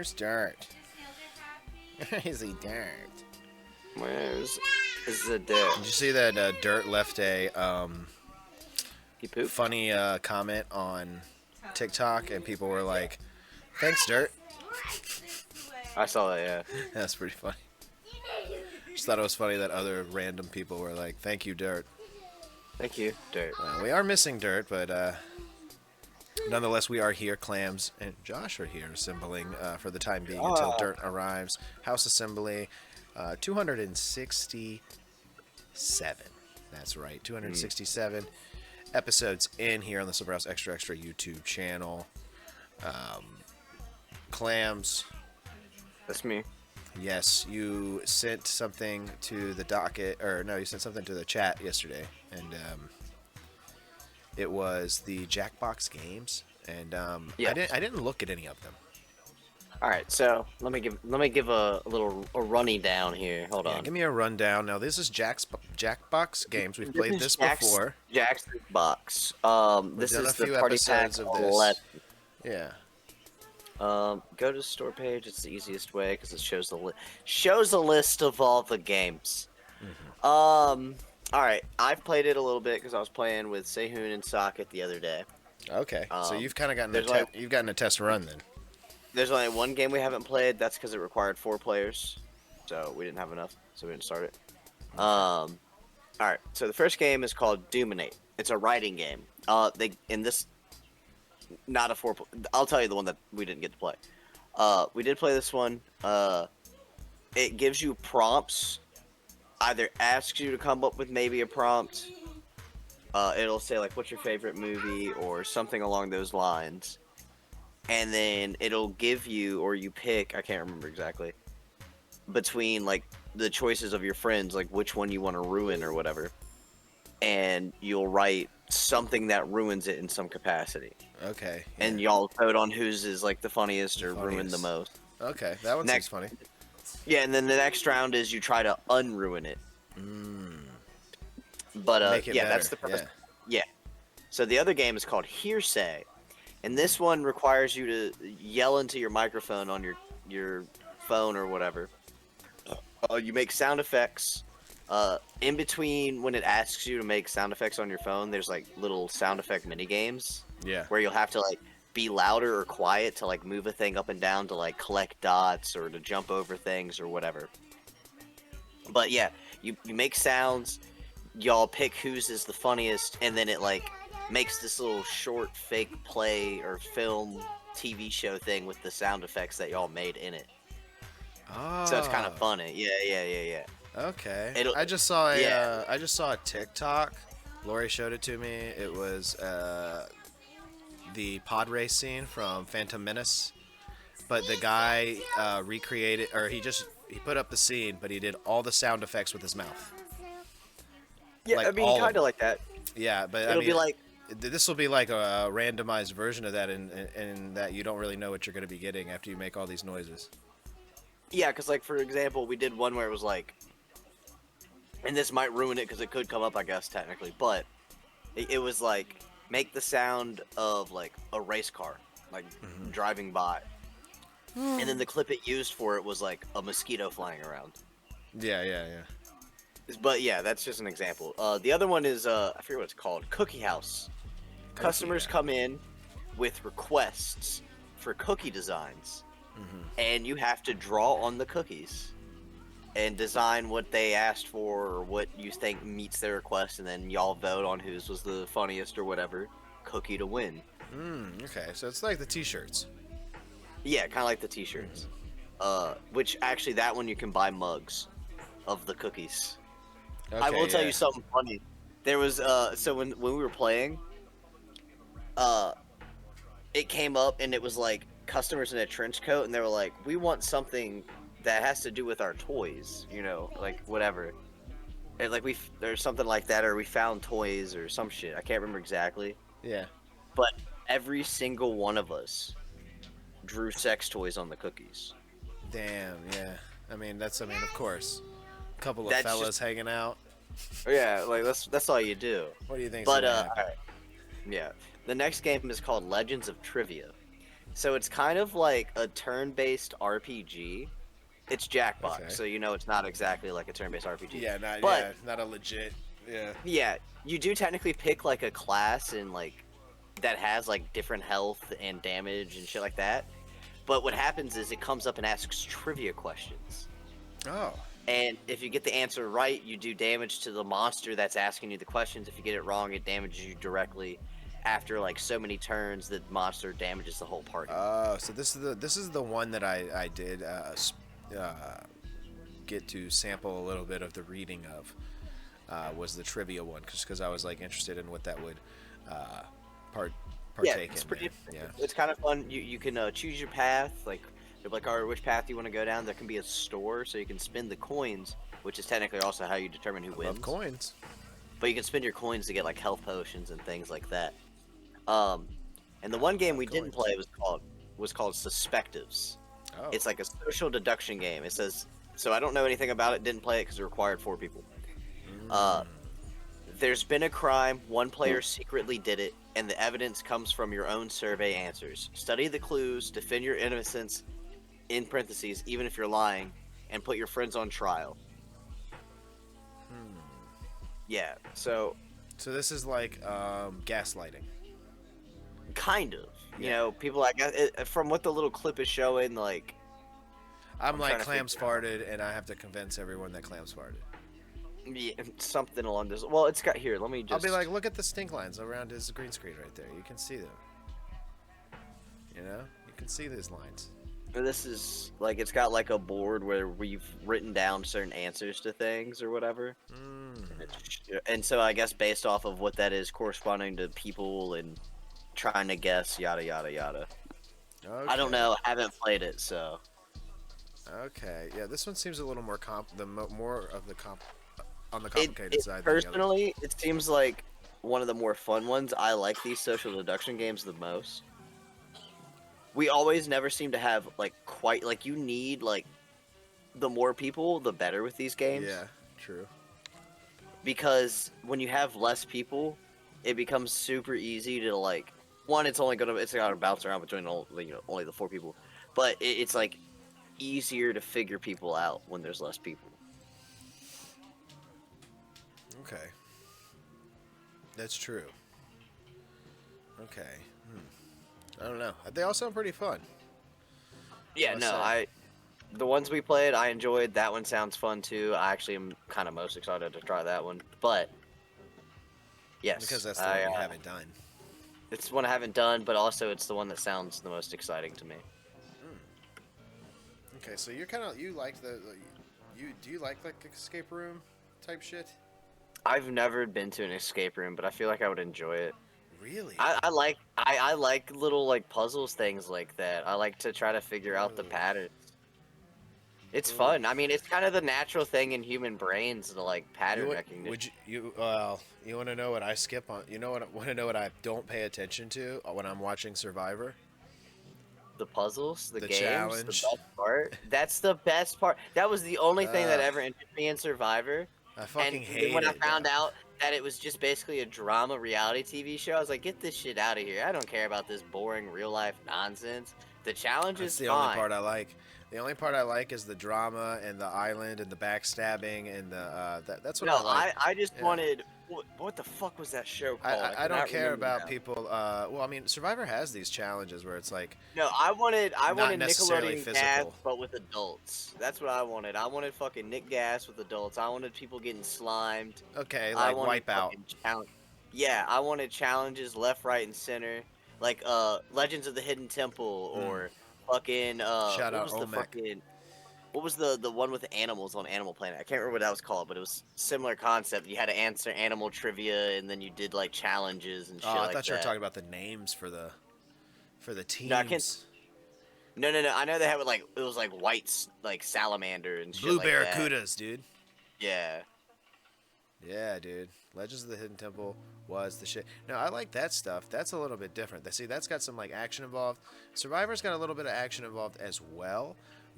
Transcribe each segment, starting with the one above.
Where's Dirt? Where is he, Dirt? Where's is the dirt? Did you see that Dirt left a He pooped? funny comment on TikTok, and people were like, "Thanks, Dirt." I saw that, yeah. That's pretty funny. Just thought it was funny that other random people were like, "Thank you, Dirt." Thank you, Dirt. We are missing Dirt, but nonetheless, we are here. Clams and Josh are here assembling for the time being until Dirt arrives. House assembly, 267. That's right, 267 episodes in here on the Silverhouse Extra Extra YouTube channel. Clams. That's me. Yes, you sent something to the docket, or no, you sent something to the chat yesterday, and it was the Jackbox games, and Yeah. I didn't look at any of them. All right, so let me give a little runny down here. Hold Yeah, on. give me a rundown. Now, this is Jackbox games. We've played this before. Jack's Box. This done is a few the party pack episodes of this. 11. Yeah. Go to the store page. It's the easiest way because it shows shows a list of all the games. All right, I've played it a little bit because I was playing with Sehun and Socket the other day. Okay, so you've kind of gotten you've gotten a test run then. There's only one game we haven't played. That's because it required 4 players, so we didn't have enough, so we didn't start it. All right, so the first game is called Dominate. It's a writing game. Not a 4. I'll tell you the one that we didn't get to play. We did play this one. It gives you prompts. Either asks you to come up with maybe a prompt. It'll say like, "What's your favorite movie?" or something along those lines. And then it'll give you, or you pick, I can't remember exactly, between like the choices of your friends, like which one you want to ruin or whatever. And you'll write something that ruins it in some capacity. Okay. Yeah. And y'all vote on whose is like the funniest or ruined the most. Okay, that one seems funny. Yeah, and then the next round is you try to unruin it. But Make it yeah, better. that's the purpose. Yeah. So the other game is called Hearsay, and this one requires you to yell into your microphone on your phone or whatever. You make sound effects. In between when it asks you to make sound effects on your phone, there's like little sound effect mini games. Yeah. Where you'll have to like be louder or quiet to like move a thing up and down to like collect dots or to jump over things or whatever. But yeah, you make sounds, y'all pick whose is the funniest, and then it like makes this little short fake play or film TV show thing with the sound effects that y'all made in it. Oh. So it's kind of funny. Yeah. Okay. It'll- I just saw a yeah. I just saw a TikTok. Lori showed it to me. It was the pod race scene from Phantom Menace, but the guy recreated, or he put up the scene, but he did all the sound effects with his mouth. Yeah, Like I mean, all kind of of like that. Yeah, but It'll be like, this will be like a randomized version of that, in that you don't really know what you're going to be getting after you make all these noises. yeah, because like for example, we did one where it was like, and this might ruin it because it could come up, I guess technically, but it was like make the sound of like a race car, like driving by, and then the clip it used for it was like a mosquito flying around. Yeah. But yeah, that's just an example. The other one is I forget what it's called, Cookie House. Customers come in with requests for cookie designs, and you have to draw on the cookies and design what they asked for or what you think meets their request, and then y'all vote on whose was the funniest or whatever cookie to win. Okay, so it's like the T-shirts. Yeah, kind of like the T-shirts. Which actually, that one you can buy mugs of the cookies. Okay, I will tell you something funny. There was so when we were playing, it came up and it was like customers in a trench coat, and they were like, "We want something that has to do with our toys, you know, like whatever." And like there's something like that, or we found toys or some shit. I can't remember exactly. Yeah. But every single one of us drew sex toys on the cookies. Damn. Yeah. I mean, of course. A couple of That's fellas just- hanging out. Yeah, like that's all you do. What do you think? But alright. Yeah. The next game is called Legends of Trivia. So it's kind of like a turn-based RPG. It's Jackbox, Okay. so you know it's not exactly like a turn-based RPG. But Not a legit. Yeah. yeah, you do technically pick like a class and like that has like different health and damage and shit like that. But what happens is it comes up and asks trivia questions. Oh. And if you get the answer right, you do damage to the monster that's asking you the questions. If you get it wrong, it damages you directly. After like so many turns, the monster damages the whole party. So this is the one that I did get to sample a little bit of the reading of. Was the trivia one just because I was like interested in what that would uh, part Yeah, partake it's in, pretty. man. Yeah. It's kind of fun. You can choose your path. Like they're like, all right, which path do you want to go down? There can be a store, so you can spend the coins, which is technically also how you determine who I love wins. coins. But you can spend your coins to get like health potions and things like that. Um, and the one I game love we didn't coins. play was called Suspectives. Oh. It's like a social deduction game. It says so. I don't know anything about it. Didn't play it because it required 4 people. Uh, Mm. there's been a crime. One player secretly did it, and the evidence comes from your own survey answers. Study the clues, defend your innocence (in parentheses), even if you're lying, and put your friends on trial. Hmm. Yeah. So So this is like gaslighting. kind of. You Yeah. know, people like from what the little clip is showing, like I'm I'm like trying to clams figure out. farted, and I have to convince everyone that clams farted. Yeah, something along this. Well, it's got here. Let me I'll be like, just. look at the stink lines around his green screen right there. You can see them. You know, you can see these lines. This is like it's got like a board where we've written down certain answers to things or whatever, Mm. and so I guess based off of what that is corresponding to people and trying to guess yada yada yada. I don't Okay. know. I haven't played it, so Okay. Yeah, this one seems a little more more of the on the it complicated it side than the other. personally it seems like one of the more fun ones. I like these social deduction games the most. We always never seem to have like quite like you need like the more people the better with these games Yeah. True. because when you have less people it becomes super easy to like one it's gonna bounce around between only the 4 people, but it's like easier to figure people out when there's less people. Okay. That's true. Okay. I don't know. They all sound pretty fun. I Yeah, must no, say. I the ones we played I enjoyed. That one sounds fun too. I actually am kind of most excited to try that one, but Because yes, that's the I one we haven't done. it's one I haven't done, but also it's the one that sounds the most exciting to me. Okay, so you're kind of you like you do you like escape room type shit? I've never been to an escape room, but I feel like I would enjoy it. Really? I like little like puzzles things like that. I like to try to figure out the Ooh. patterns. It's Ooh. fun. I mean, it's kind of the natural thing in human brains to like You pattern would recognition. you want to know what I skip on? You know what want to know what I don't pay attention to when I'm watching Survivor? The puzzles, the The games, the challenge. best part. That's the best part. That was the only thing that Ugh, ever interested me in Survivor. I And fucking then hate when I it, found dog. out that it was just basically a drama reality TV show, I was like, get this shit out of here. I don't care about this boring real life nonsense. The challenge That's is the only fine. part I like. The only part I like is the drama and the island and the backstabbing and the that's what No, I like. I just Yeah. wanted. What the fuck was that show I, called? I I don't cannot care remember about now. people. Well, I mean, Survivor has these challenges where it's like No, I not wanted necessarily Nickelodeon Gas, physical. but with adults. That's what I wanted. I wanted fucking Nick Gas with adults. I wanted people getting slimed. Okay, I like wanted Wipeout. fucking challenge. Yeah, I wanted challenges left, right, and center, like Legends of the Hidden Temple Mm. or fucking Shout out Olmec. what was the one with the animals on Animal Planet? I can't remember what that was called, but it was similar concept. You had to answer animal trivia, and then you did like challenges and Oh, shit I like thought you were that. talking about the names for the No, I can't. teams. No, no, no. I know they had like it was like like salamander and shit Blue like that. Barracudas, dude. Yeah. Yeah, dude. Legends of the Hidden Temple was the shit. No, I like that stuff. That's a little bit different. See, that's got some like action involved. Survivor's got a little bit of action involved as well,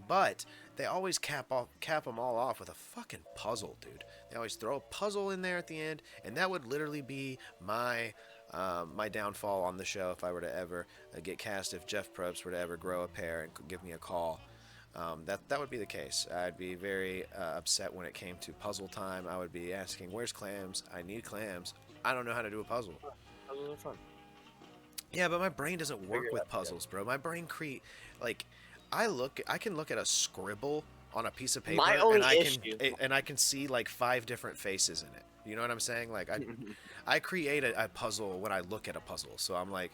but they always cap them all off with a fucking puzzle, dude. They always throw a puzzle in there at the end, and that would literally be my my downfall on the show if I were to ever get cast, if Jeff Probst were to ever grow a pair and give me a call. That would be the case. I'd be very upset when it came to puzzle time. I would be asking, "Where's clams? I need clams. I don't know how to do a puzzle." Puzzles are fun. Yeah, but my brain doesn't Figure work it with out together. puzzles, bro. My brain like, I can look at a scribble on a piece of paper, My and only issue. I can see like 5 different faces in it. You know what I'm saying? Like I create a puzzle when I look at a puzzle. So I'm like,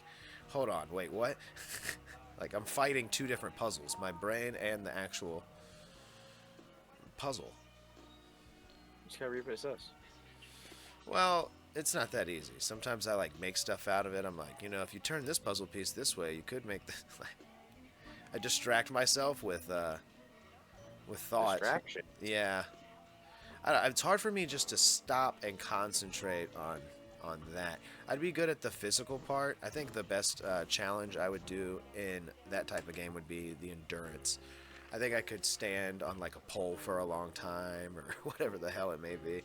hold on, wait, what? Like I'm fighting 2 different puzzles, my brain and the actual puzzle. Just gotta read what it says. Well, it's not that easy. Sometimes I like make stuff out of it. I'm like, if you turn this puzzle piece this way, you could make this. I distract myself with thought. Distraction. Yeah, it's hard for me just to stop and concentrate on that. I'd be good at the physical part. I think the best challenge I would do in that type of game would be the endurance. I think I could stand on like a pole for a long time or whatever the hell it may be.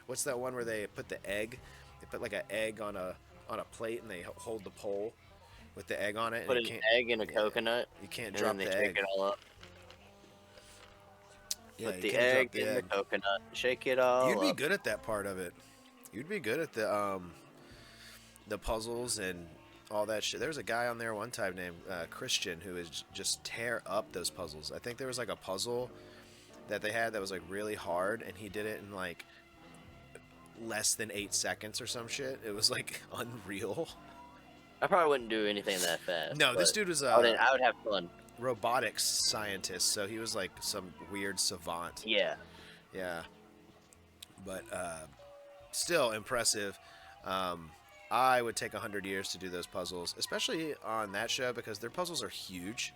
What's that one where they put the egg? They put like an egg on a plate and they hold the pole with the egg on it. Put And an egg in a coconut. You can't And drop then they the shake egg. it all up. Yeah, Put you the can't drop egg the in the egg. coconut. Shake it all You'd be up. good at that part of it. You'd be good at the puzzles and all that shit. There was a guy on there one time named Christian who is just tear up those puzzles. I think there was like a puzzle that they had that was like really hard, and he did it in like less than 8 seconds or some shit. It was like unreal. I probably wouldn't do anything that fast. No, this but dude was I would, a I would have fun. robotics scientist, so he was like some weird savant. Yeah. Yeah, but still impressive. I would take 100 years to do those puzzles, especially on that show because their puzzles are huge.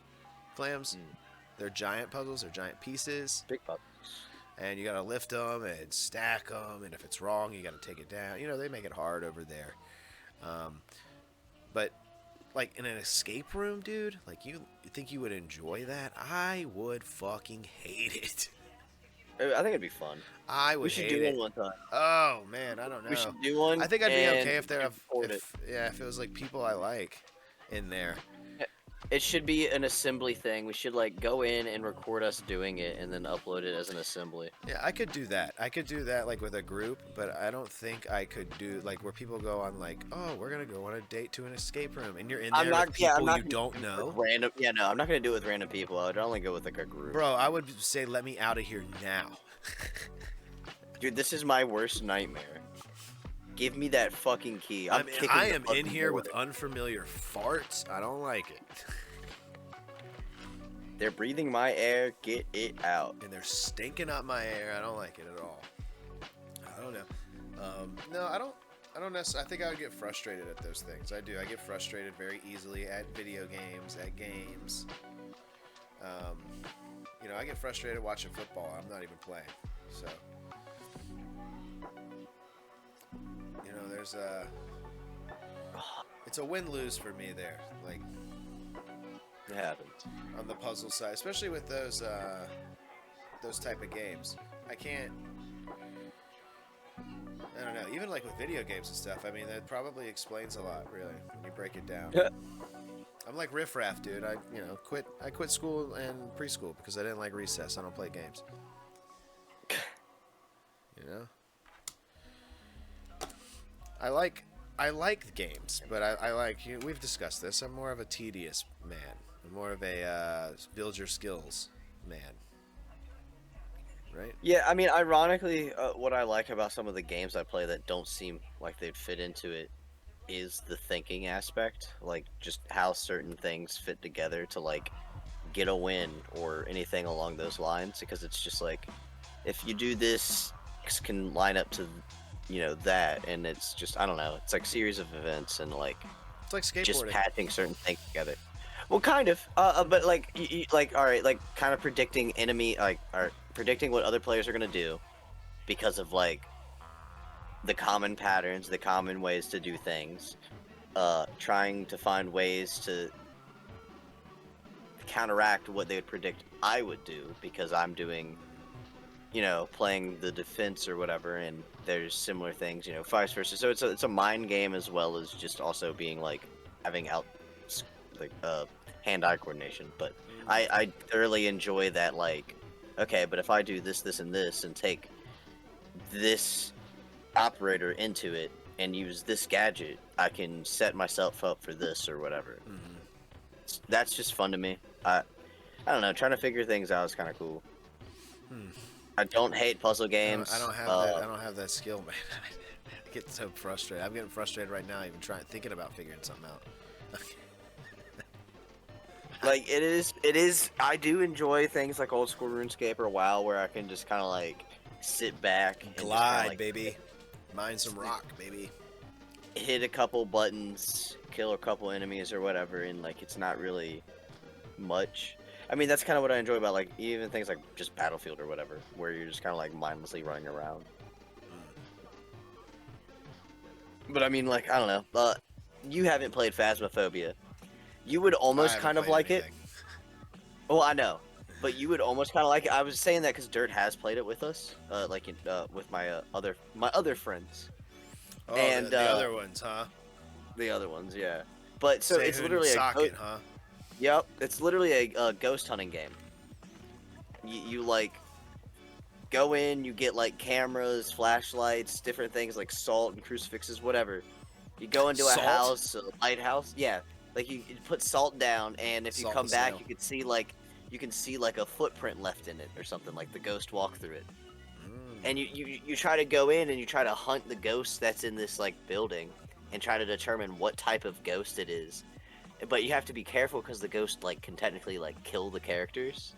Clams, they're giant puzzles, they're giant pieces, Big puzzles. and you gotta lift them and stack them, and if it's wrong, you gotta take it down. They make it hard over there. But like in an escape room, dude, like you think you would enjoy that? I would fucking hate it. I think it'd be fun. I would We should hate do it. one time. Oh man, I don't know. We should do one. I think I'd be and okay if there, record it. if it was like people I like in there. It should be an assembly thing. We should like go in and record us doing it and then upload it as an assembly. Yeah, I could do that. I could do that like with a group, but I don't think I could do like where people go on like, oh, we're gonna go on a date to an escape room, and you're in there with people you don't know. Random. Yeah, no, I'm not gonna do it with random people. I'd only go with like a group. Bro, I would say, let me out of here now. Dude, this is my worst nightmare. Give me that fucking key. I am the in here door. with unfamiliar farts. I don't like it. They're breathing my air. Get it out. And they're stinking up my air. I don't like it at all. I don't know. No, I don't necessarily. I think I would get frustrated at those things. I do. I get frustrated very easily at video games, at games. I get frustrated watching football. I'm not even playing. So, there's it's a win-lose for me there. Like, It happens. on the puzzle side, especially with those type of games. I don't know. Even like with video games and stuff. I mean, that probably explains a lot, really, when you break it down. I'm like riffraff, dude. I quit school and preschool because I didn't like recess. I don't play games. I like games, but I like we've discussed this. I'm more of a tedious man. I'm more of a build your skills man. Right? Yeah, I mean, ironically, what I like about some of the games I play that don't seem like they'd fit into it is the thinking aspect, like just how certain things fit together to like get a win or anything along those lines. Because it's just like, if you do this, this can line up to, that, and it's just, I don't know. It's like series of events and like It's like skateboarding. just patching certain things together. Well, kind of, but like, like, all right, like, kind of predicting predicting what other players are gonna do, because of like the common patterns, the common ways to do things, trying to find ways to counteract what they would predict I would do because I'm doing you know, playing the defense or whatever, and there's similar things, you know, vice versa. So it's a mind game as well as just also being like having out like hand-eye coordination. But I thoroughly enjoy that, like, okay, but if I do this, this, and this, and take this operator into it and use this gadget, I can set myself up for this or whatever. That's just fun to me. I don't know, trying to figure things out is kind of cool. I don't hate puzzle games. I don't have that. I don't have that skill, man. I get so frustrated. I'm getting frustrated right now, even thinking about figuring something out. Like it is. I do enjoy things like old school RuneScape or WoW, where I can just kind of like sit back, and Glide, like, baby. Mine some rock, baby. hit a couple buttons, kill a couple enemies or whatever, and like it's not really much. I mean, that's kind of what I enjoy about like even things like just Battlefield or whatever, where you're just kind of like mindlessly running around. But I mean, like, I don't know. You haven't played Phasmophobia. You would I almost haven't kind of played like anything. it. Oh, I know. But you would almost kind of like it. I was saying that because Dirt has played it with us, with my other friends. Oh, And the other ones, huh? the other ones, yeah. But so it's Sehun literally Socket, huh? Yep, it's literally a ghost hunting game. You like go in, you get like cameras, flashlights, different things like salt and crucifixes, whatever. You go into a Salt? house, a lighthouse, yeah. Like you put salt down, and if you Salt come and back, snail. you can see like a footprint left in it or something, like the ghost walk through it. And you try to go in and you try to hunt the ghost that's in this like building, and try to determine what type of ghost it is. But you have to be careful because the ghost like can technically like kill the characters,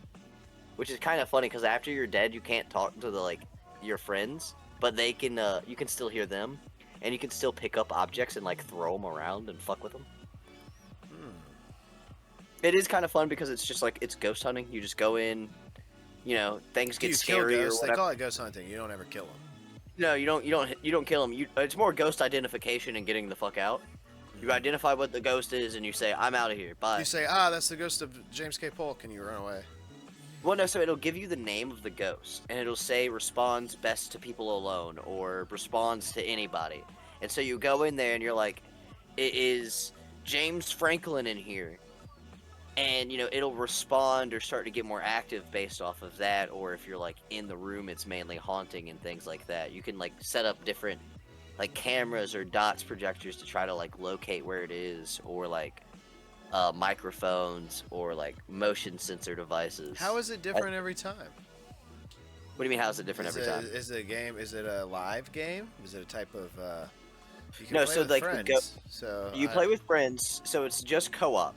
which is kind of funny because after you're dead, you can't talk to the like your friends, but they can. You can still hear them, and you can still pick up objects and like throw them around and fuck with them. It is kind of fun because it's just like it's ghost hunting. You just go in, you know, things Do get you kill scary or ghosts? They whatever. call it ghost hunting. You don't ever kill them. No, you don't kill them. It's more ghost identification and getting the fuck out. You identify what the ghost is, and you say, "I'm out of here. Bye." You say, ah, that's the ghost of James K. Polk, and you run away. Well, no, so it'll give you the name of the ghost, and it'll say responds best to people alone, or responds to anybody. And so you go in there, and you're like, it is James Franklin in here. And, you know, it'll respond or start to get more active based off of that, or if you're, like, in the room, it's mainly haunting and things like that. You can, like, set up different, like, cameras or dots projectors to try to, like, locate where it is, or, like, microphones or like motion sensor devices. How is it different every time? What do you mean? How is it different every time? Is it a game? Is it a live game? Is it a type of? You can No, play so with like friends. So you play with friends, so it's just co-op.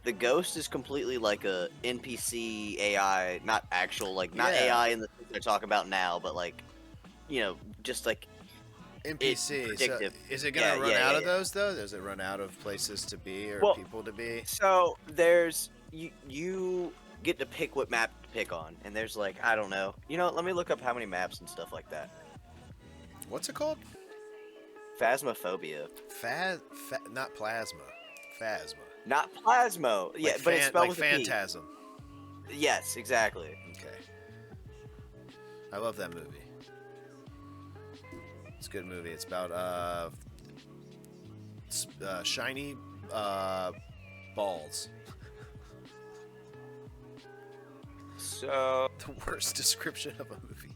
The ghost is completely like a NPC AI, not actual like not Yeah. AI in the thing they're talking about now, but like you know just like NPC. So predictive. is it gonna Yeah, run yeah, out yeah, of yeah. those though? Does it run out of places to be or Well, people to be? so there's you get to pick what map to pick on, and there's like I don't know. You know, let me look up how many maps and stuff like that. What's it called? Phasmophobia. Not plasma. Phasma. Not Plasmo. Yeah, Like but it's spelled like with a P. Phantasm. Yes, exactly. Okay. I love that movie. It's a good movie. It's about shiny balls. So The worst description of a movie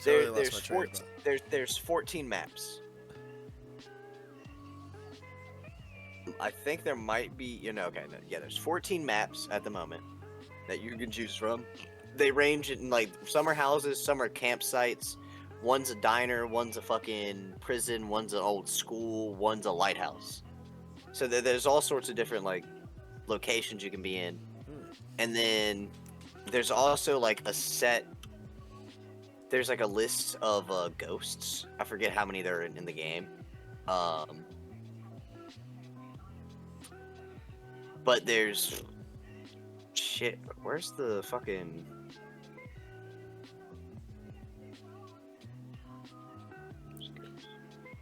ever. there's 14 maps. I think there might be, there's 14 maps at the moment that you can choose from. They range in like some are houses, some are campsites. One's a diner, one's a fucking prison, one's an old school, one's a lighthouse. So there's all sorts of different like locations you can be in. And then there's also like there's like a list of ghosts. I forget how many there are in the game. But there's shit. Where's the fucking?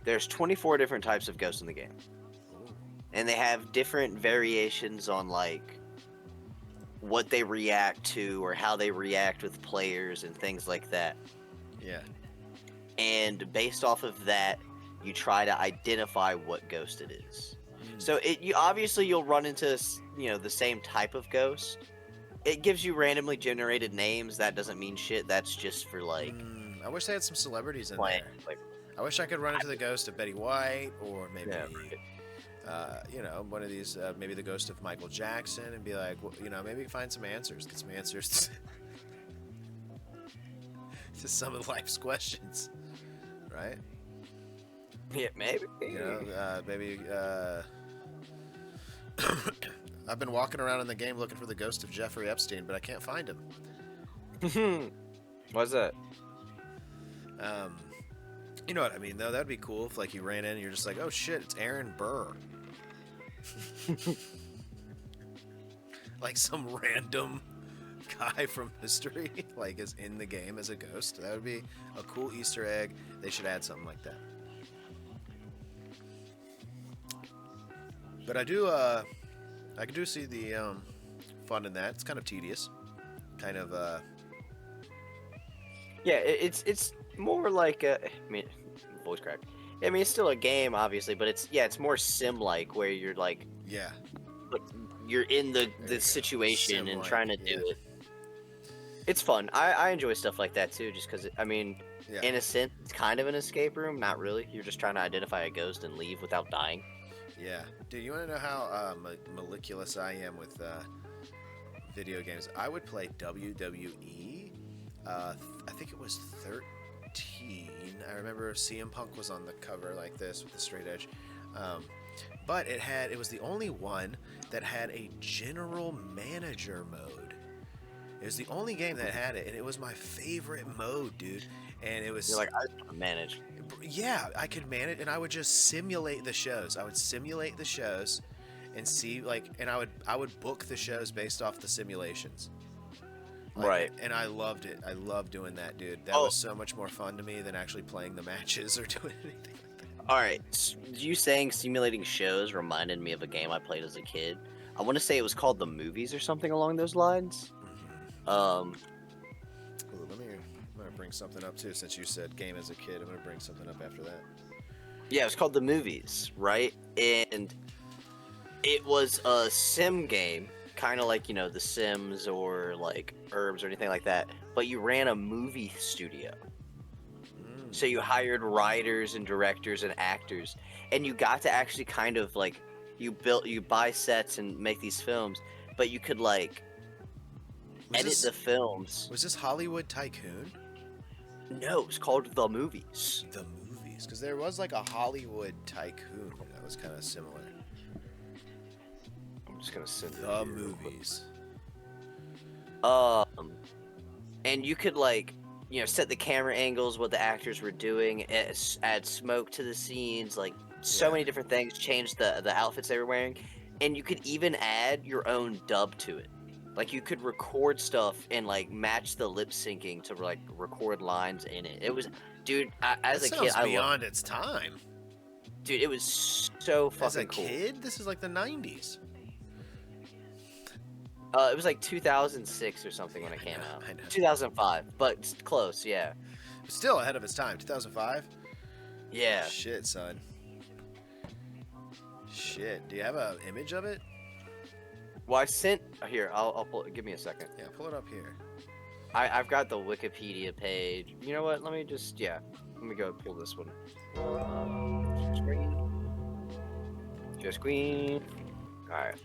There's 24 different types of ghosts in the game, and they have different variations on like what they react to or how they react with players and things like that. Yeah. And based off of that, you try to identify what ghost it is. So you obviously you'll run into the same type of ghost. It gives you randomly generated names. That doesn't mean shit. That's just for like I wish they had some celebrities in playing. there. Like, I wish I could run into the ghost of Betty White, or maybe, yeah, one of these, maybe the ghost of Michael Jackson, and be like, well, maybe find some answers, get some answers to some of life's questions, right? yeah, maybe. Maybe. I've been walking around in the game looking for the ghost of Jeffrey Epstein, but I can't find him. What's that? You know what I mean, though? That'd be cool if, like, you ran in and you're just like, oh shit, it's Aaron Burr. Like some random guy from history, like, is in the game as a ghost. That would be a cool Easter egg. They should add something like that. But I can do see the fun in that. It's kind of tedious. Kind of, Yeah, it's more like voice crack. I mean, it's still a game, obviously, but it's more sim-like, where you're like, yeah. you're in the situation and Sim-like, trying to yeah. do it. It's fun. I enjoy stuff like that too, just because Yeah. in a sense, it's kind of an escape room. Not really. You're just trying to identify a ghost and leave without dying. Yeah. Dude, you want to know how meticulous I am with video games? I would play WWE. I think it was 13. I remember CM Punk was on the cover like this with the straight edge. But it was the only one that had a general manager mode. It was the only game that had it, and it was my favorite mode, dude. And it was... You're like, I just want to manage. Yeah, I could manage, and I would just simulate the shows. I would simulate the shows and see, like, and I would book the shows based off the simulations. Like, Right. And I loved it. I loved doing that, dude. That was so much more fun to me than actually playing the matches or doing anything like that. All right. So you saying simulating shows reminded me of a game I played as a kid. I want to say it was called The Movies or something along those lines. Ooh, I'm gonna bring something up too. Since you said game as a kid, I'm gonna bring something up after that. Yeah, it was called The Movies, right? And it was a sim game, kind of like, The Sims or like Herbs or anything like that. But you ran a movie studio. So you hired writers and directors and actors, and you got to actually kind of like, you buy sets and make these films, but you could like edit the films. Was this Hollywood Tycoon? No, it was called The Movies. The Movies, because there was like a Hollywood Tycoon that was kind of similar. I'm just gonna send it. The Movies. And you could like, set the camera angles, what the actors were doing, add smoke to the scenes, like so many different things, change the outfits they were wearing, and you could even add your own dub to it. Like you could record stuff and like match the lip syncing to like record lines in it. It was, dude, as a kid, I beyond its time. Dude, it was so fucking cool. As a kid, this is like the 90s. It was like 2006 or something when it came out. I know. 2005, but it's close, yeah. Still ahead of its time. 2005? Yeah. Shit, son. Shit. Do you have an image of it? Well, I sent... Here, I'll pull it. Give me a second. Yeah, pull it up here. I've got the Wikipedia page. You know what? Let me just... Yeah. Let me go pull this one. Just screen. Alright.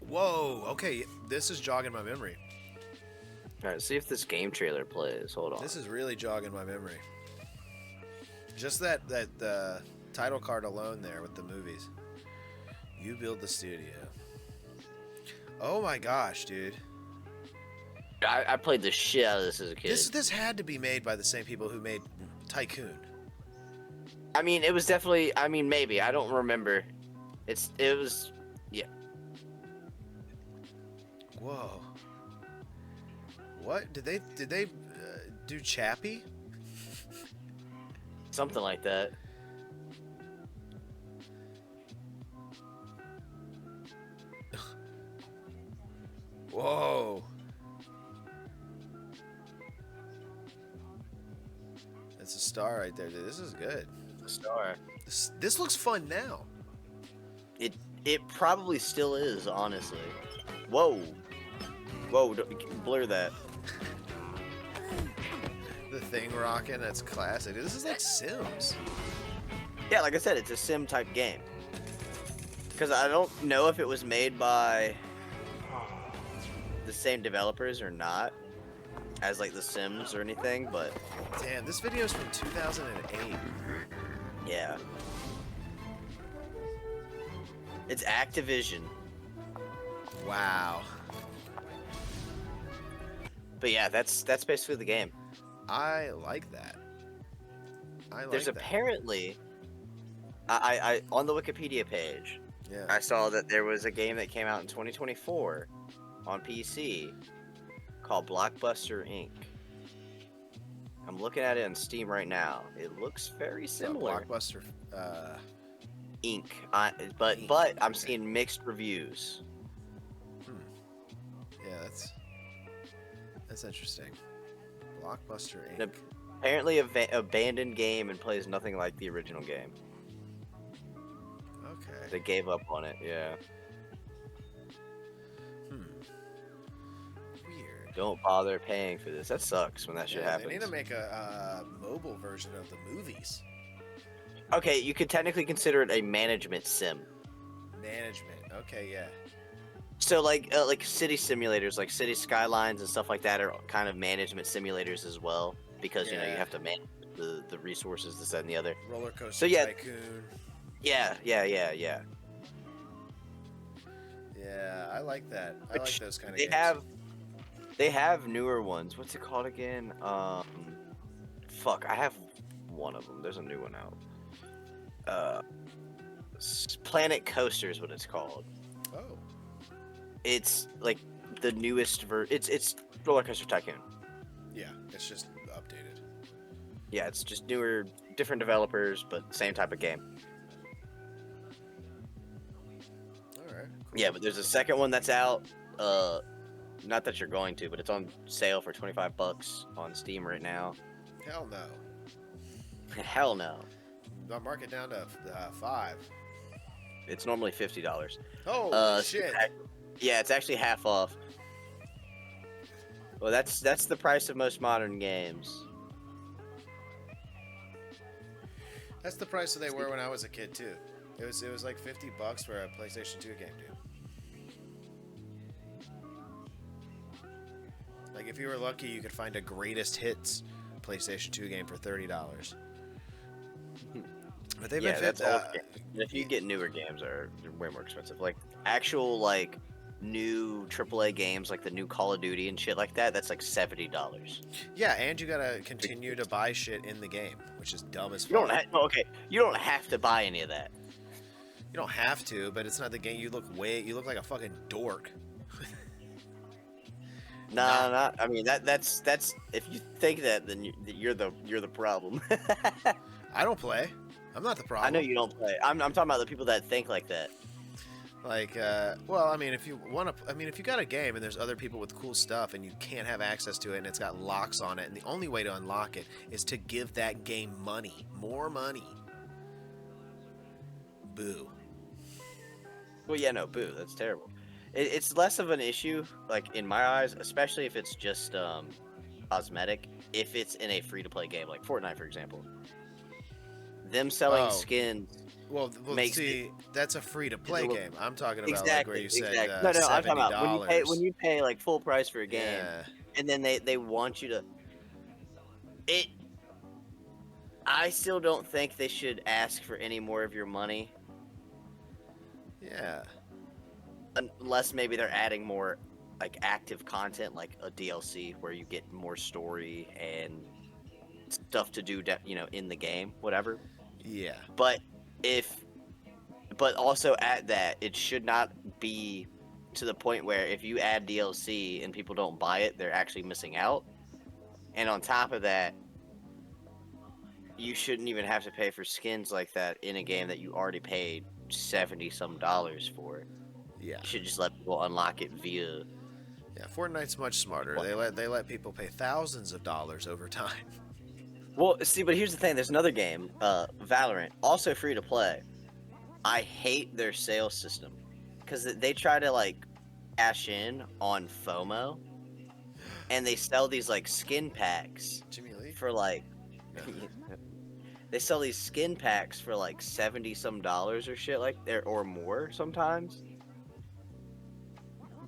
Whoa, okay, this is jogging my memory. Alright, see if this game trailer plays. Hold on. This is really jogging my memory. Just that title card alone there with the movies. You build the studio. Oh my gosh, dude. I played the shit out of this as a kid. This had to be made by the same people who made Tycoon. I mean, it was definitely... I mean, maybe. I don't remember. It was... Yeah. Whoa. What? Did they do Chappie? Something like that. It's a star right there, dude. This is good. The star. This looks fun now. It probably still is, honestly. Whoa. Whoa, blur that. The thing rocking, that's classic. This is like Sims. Yeah, like I said, it's a sim type game. Because I don't know if it was made by the same developers or not, as like The Sims or anything, but Damn, this video is from 2008. yeah. It's Activision. Wow. But yeah, that's basically the game. I like that. There's apparently I on the Wikipedia page, Yeah. I saw that there was a game that came out in 2024 on PC called Blockbuster Inc. I'm looking at it on Steam right now. It looks very similar. Blockbuster. Inc. But I'm seeing mixed reviews. Yeah, that's interesting. Blockbuster Inc. An apparently abandoned game and plays nothing like the original game. Okay. They gave up on it. Yeah. Weird. Don't bother paying for this. That sucks when that shit happens. They need to make a mobile version of the movies. Okay, you could technically consider it a management sim. Management. Okay, yeah. So like city simulators, like City Skylines and stuff like that, are kind of management simulators as well, because you know you Yeah. have to manage the resources, this, that, and the other. Roller Coaster So, yeah. Tycoon. Yeah. Yeah, I like that. I like those kind of games. They have newer ones. What's it called again? Fuck, I have one of them. There's a new one out. Planet Coaster is what it's called. Oh. It's like the newest It's Roller Coaster Tycoon. Yeah, it's just updated. Yeah, it's just newer, different developers, but same type of game. All right. Cool. Yeah, but there's a second one that's out. Not that you're going to, but it's on sale for $25 on Steam right now. Hell no. Hell no. I'll mark it down to 5. It's normally $50. Oh shit. Yeah, it's actually half off. Well, that's the price of most modern games. That's the price that they were when I was a kid too. It was like $50 for a PlayStation 2 game, dude. Like if you were lucky, you could find a greatest hits PlayStation 2 game for $30. But they've been that's old games. If you get newer games, they're way more expensive. Like actual like new AAA games, like the new Call of Duty and shit like that. That's like $70. Yeah, and you gotta continue to buy shit in the game, which is dumb as fuck. You don't have to buy any of that. You don't have to, but it's not the game. You look like a fucking dork. Nah. I mean that's if you think that, then you're the problem. I don't play. I'm not the problem. I know you don't play. I'm talking about the people that think like that. Like, well, I mean, if you want to, I mean, if you got a game and there's other people with cool stuff and you can't have access to it and it's got locks on it, and the only way to unlock it is to give that game money, more money. Boo. Well, yeah, no, boo. That's terrible. It's less of an issue, like in my eyes, especially if it's just cosmetic. If it's in a free-to-play game, like Fortnite, for example, them selling skins. Well, see, that's a free-to-play game. I'm talking about exactly, like where you said no, $70. I'm talking about when you pay like full price for a game, and then they want you to. I still don't think they should ask for any more of your money. Yeah. Unless maybe they're adding more like active content, like a DLC where you get more story and stuff to do, in the game, whatever. Yeah. But also at that, it should not be to the point where if you add DLC and people don't buy it, they're actually missing out. And on top of that, you shouldn't even have to pay for skins like that in a game that you already paid $70-some for. Yeah. You should just let people unlock it via. Yeah, Fortnite's much smarter. They let people pay thousands of dollars over time. Well, see, but here's the thing. There's another game, Valorant, also free to play. I hate their sales system because they try to like cash in on FOMO, and they sell these like skin packs Jimmy Lee? for like No. they sell these skin packs for like 70 some dollars or shit like there or more sometimes.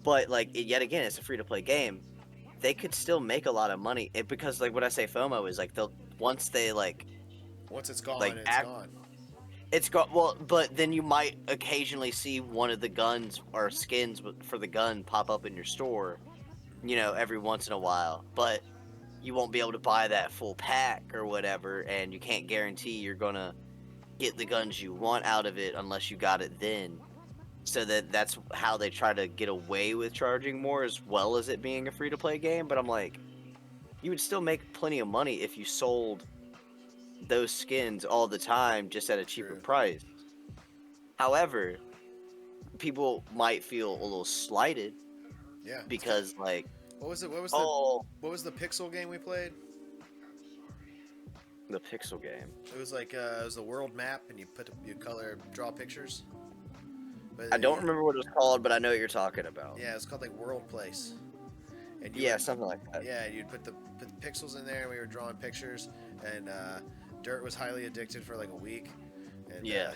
But like yet again, it's a free to play game. They could still make a lot of money because like what I say FOMO is like they'll once they Once it's gone, like it's act gone. it's got well, but then you might occasionally see one of the guns or skins for the gun pop up in your store, every once in a while. But you won't be able to buy that full pack or whatever, and you can't guarantee you're gonna get the guns you want out of it unless you got it then. So that's how they try to get away with charging more, as well as it being a free to play game. But I'm like, you would still make plenty of money if you sold those skins all the time just at a cheaper True. price. However, people might feel a little slighted Yeah. because like, What was it? oh, What was the pixel game we played? the pixel game. It was like it was a world map, and you draw pictures. But I don't remember what it was called, but I know what you're talking about. Yeah, it's called like World Place. And Yeah, something like that. Yeah, you'd put the pixels in there, and we were drawing pictures. And Dirt was highly addicted for like a week. And, Yeah.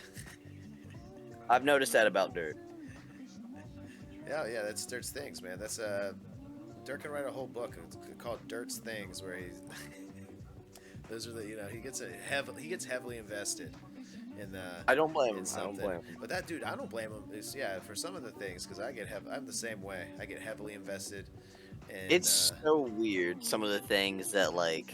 I've noticed that about Dirt. Yeah, that's Dirt's Things, man. That's Dirt can write a whole book. It's called Dirt's Things, where he's those are the he gets heavily invested in I don't blame him. I something. don't blame him. But that dude, I don't blame him. For some of the things, because I'm the same way. I get heavily invested. And, It's so weird. Some of the things that like,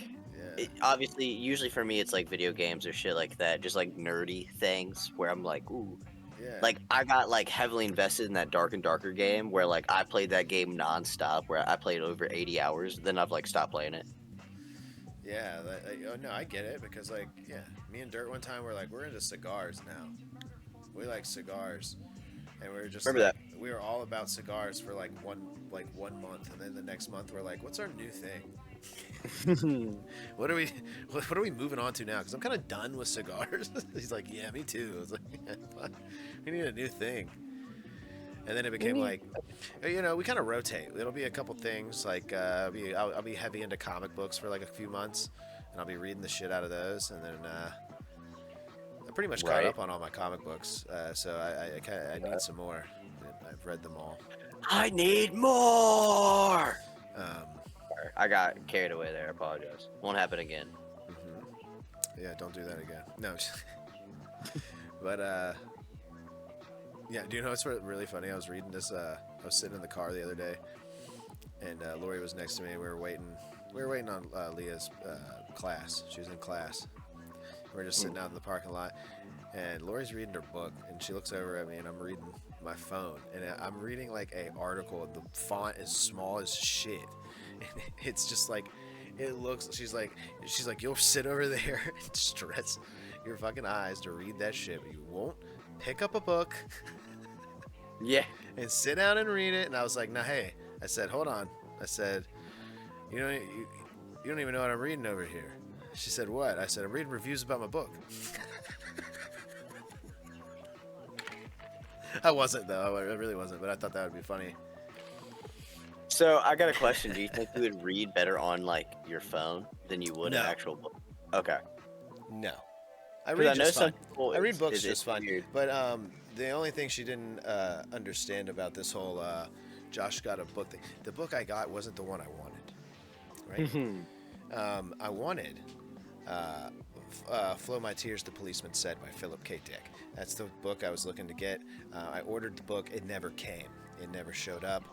yeah. obviously, usually for me, it's like video games or shit like that. Just like nerdy things where I'm like, ooh. Yeah. Like I got like heavily invested in that Dark and Darker game where like I played that game nonstop where I played over 80 hours. Then I've like stopped playing it. Yeah, oh no, I get it because me and Dirt one time we're like we're into cigars now. We like cigars, and we were just Remember we were all about cigars for like one month, and then the next month we're like, what's our new thing? What are we moving on to now? Because I'm kind of done with cigars. He's like, yeah, me too. I was like, yeah, we need a new thing. And then it became like, we kind of rotate. It'll be a couple things. Like, I'll be heavy into comic books for like a few months, and I'll be reading the shit out of those. And then I'm pretty much caught up on all my comic books. So I need some more. I've read them all. I need more. Um, I got carried away there. I apologize. Won't happen again. Yeah, don't do that again. No. But yeah, do you know what's really funny? I was reading this. I was sitting in the car the other day, and Lori was next to me. We were waiting on Leah's class. She was in class. We were just sitting out in the parking lot, and Lori's reading her book, and she looks over at me, and I'm reading my phone, and I'm reading like a article. The font is small as shit, and it's just like it looks. She's like, you'll sit over there and stress your fucking eyes to read that shit, but you won't pick up a book. Yeah. And sit down and read it. And I was like, "No, hey," I said, "Hold on." I said, you don't even know what I'm reading over here." She said, "What?" I said, "I'm reading reviews about my book." I wasn't though. I really wasn't, but I thought that would be funny. So I got a question. Do you think you would read better on like your phone than you would an actual book? Okay. No. I read just fine. People, I read books just fine. Weird. But the only thing she didn't understand about this whole Josh got a book thing. The book I got wasn't the one I wanted. Right? I wanted Flow My Tears, The Policeman Said by Philip K. Dick. That's the book I was looking to get. I ordered the book. It never came. It never showed up.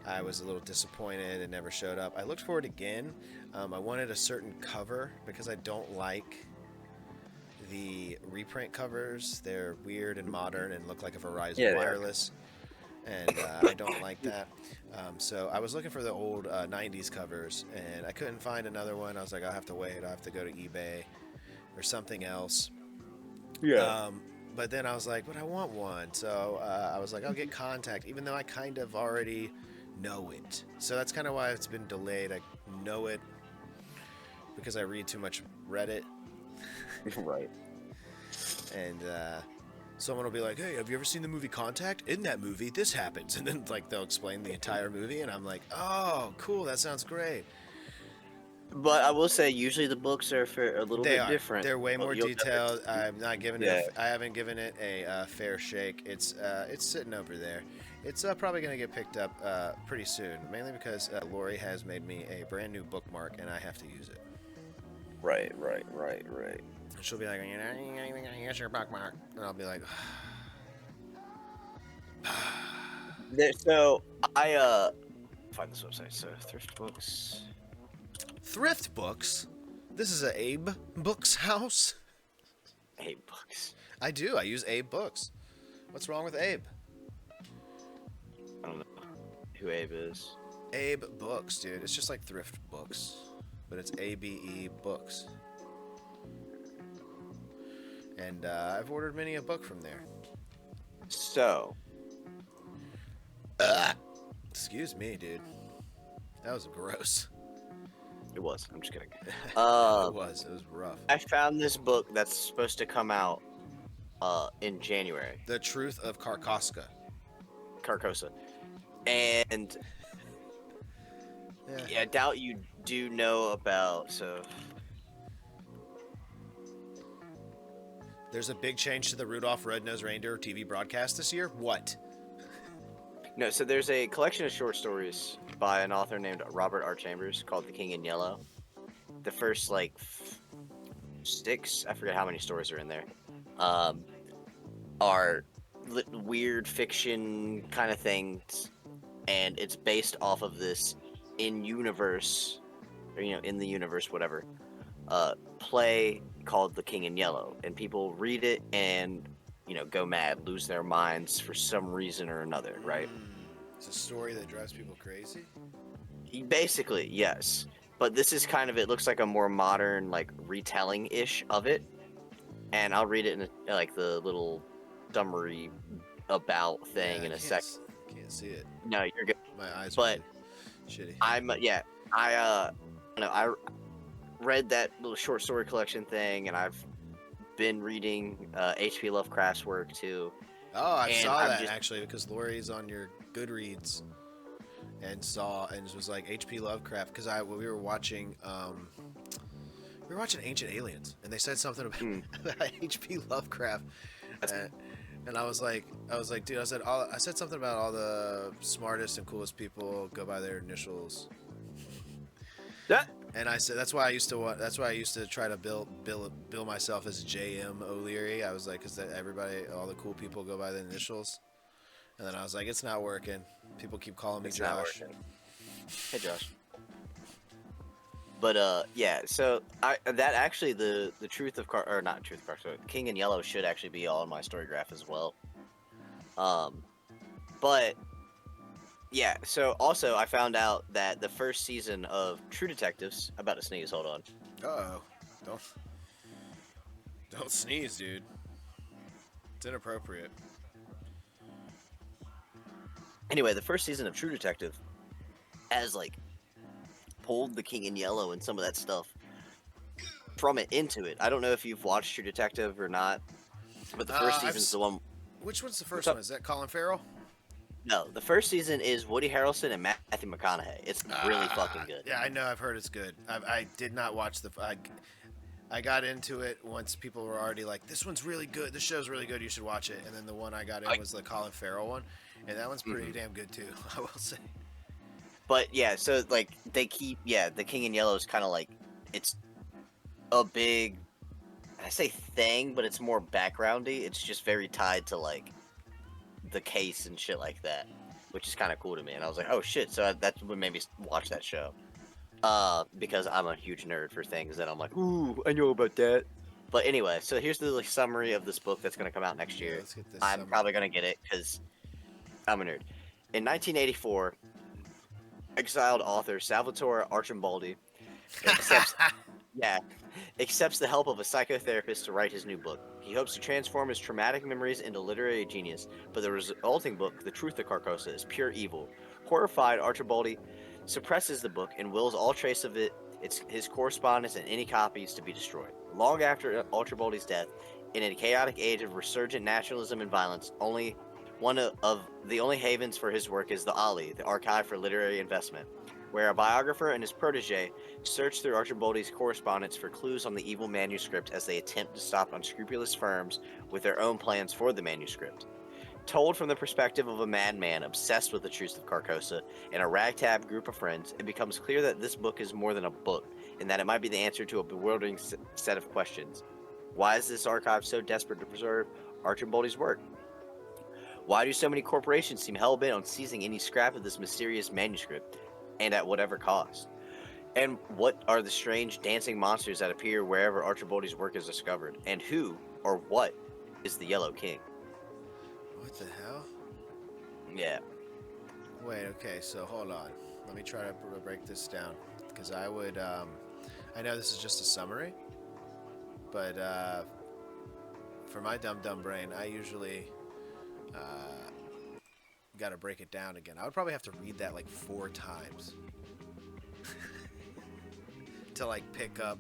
I was a little disappointed. It never showed up. I looked for it again. I wanted a certain cover because I don't like the reprint covers. They're weird and modern and look like a Verizon wireless, and I don't like that. So I was looking for the old 90s covers, and I couldn't find another one. I was like, I'll have to wait. I'll have to go to eBay or something else. Yeah. But then I was like, but I want one. So I was like, I'll get Contact, even though I kind of already know it. So that's kind of why it's been delayed. I know it because I read too much Reddit, Right. and someone will be like, "Hey, have you ever seen the movie Contact? In that movie, this happens," and then like they'll explain the entire movie, and I'm like, "Oh, cool, that sounds great." But I will say, usually the books are for a little They bit are. different. They're way But more you'll never, detailed. I'm not giving it. yeah. I haven't given it a fair shake. It's sitting over there. It's probably gonna get picked up pretty soon. Mainly because Lori has made me a brand new bookmark, and I have to use it. Right, right, right, right. She'll be like, "Here's your bookmark," and I'll be like, So I find this website. So thrift books. "Thrift books. This is a Abe Books house." Hey, books. I do. I use Abe Books. What's wrong with Abe? I don't know who Abe is. Abe Books, dude. It's just like thrift books, but it's ABE Books. And I've ordered many a book from there. So Excuse me, dude. That was gross. it was. I'm just kidding. It was. It was rough. I found this book that's supposed to come out in January. The Truth of Carcosa. Carcosa. And yeah, I doubt you do know about. So There's a big change to the Rudolph Red-Nosed Reindeer TV broadcast this year. What? no, so there's a collection of short stories by an author named Robert R. Chambers called The King in Yellow. The first like six, I forget how many stories are in there, are weird fiction kind of things, and it's based off of this in-universe, or in the universe, whatever, play called The King in Yellow, and people read it and go mad, lose their minds for some reason or another, right? It's a story that drives people crazy. Basically, yes. But this is kind of, it looks like a more modern, like, retelling-ish of it. And I'll read it in like the little summary about thing in a sec. Can't see it. No, you're good. My eyes But are shitty. I read that little short story collection thing, and I've been reading H.P. Lovecraft's work too. Oh, I and saw I'm that just- actually because Lori's on your Goodreads and was like H.P. Lovecraft because we were watching Ancient Aliens and they said something about H.P. Lovecraft and I was like dude, I said something about all the smartest and coolest people go by their initials. And I said that's why I used to try to bill myself as J.M. O'Leary. I was like, because all the cool people go by the initials. And then I was like, it's not working. People keep calling me Josh. Hey, Josh. But yeah, so that actually the truth of not truth of sorry, King in Yellow should actually be all in my story graph as well. But yeah, so also I found out that the first season of True Detectives, about to sneeze, hold on. Uh-oh. Don't sneeze, dude. It's inappropriate. Anyway, the first season of True Detective has like pulled the King in Yellow and some of that stuff from it into it. I don't know if you've watched True Detective or not, but the first season's the one. Which one's the first one? Is that Colin Farrell? No, the first season is Woody Harrelson and Matthew McConaughey. It's really fucking good. Yeah, I know. I've heard it's good. I did not watch I got into it once people were already like, this one's really good. This show's really good. You should watch it. And then the one I got in was the Colin Farrell one. And that one's pretty damn good too, I will say. But yeah, so like the King in Yellow is kind of like, it's a big, I say thing, but it's more backgroundy. It's just very tied to like the case and shit like that, which is kind of cool to me. And I was like, oh shit, so that's what made me watch that show. Because I'm a huge nerd for things that I'm like, ooh, I know about that. But anyway, so here's the summary of this book that's going to come out next year. Let's get this I'm summary. probably going to get it because I'm a nerd. In 1984, exiled author Salvatore Archimboldi accepts the help of a psychotherapist to write his new book. He hopes to transform his traumatic memories into literary genius, but the resulting book, The Truth of Carcosa, is pure evil. Horrified, Archimboldi suppresses the book and wills all trace of it It's his correspondence and any copies to be destroyed. Long after Ultraboldi's death, in a chaotic age of resurgent nationalism and violence, only one of the only havens for his work is the Ali, the Archive for Literary Investment, where a biographer and his protege search through Archibaldi's correspondence for clues on the evil manuscript as they attempt to stop unscrupulous firms with their own plans for the manuscript. Told from the perspective of a madman obsessed with the truths of Carcosa and a ragtag group of friends, it becomes clear that this book is more than a book, and that it might be the answer to a bewildering set of questions. Why is this archive so desperate to preserve Archibaldi's work? Why do so many corporations seem hell-bent on seizing any scrap of this mysterious manuscript, and at whatever cost? And what are the strange dancing monsters that appear wherever Archibaldi's work is discovered? And who, or what, is the Yellow King? What the hell? Yeah. Wait, okay, so hold on. Let me try to break this down. Because I would, I know this is just a summary, but for my dumb brain, I usually got to break it down again. I would probably have to read that like 4 times to like pick up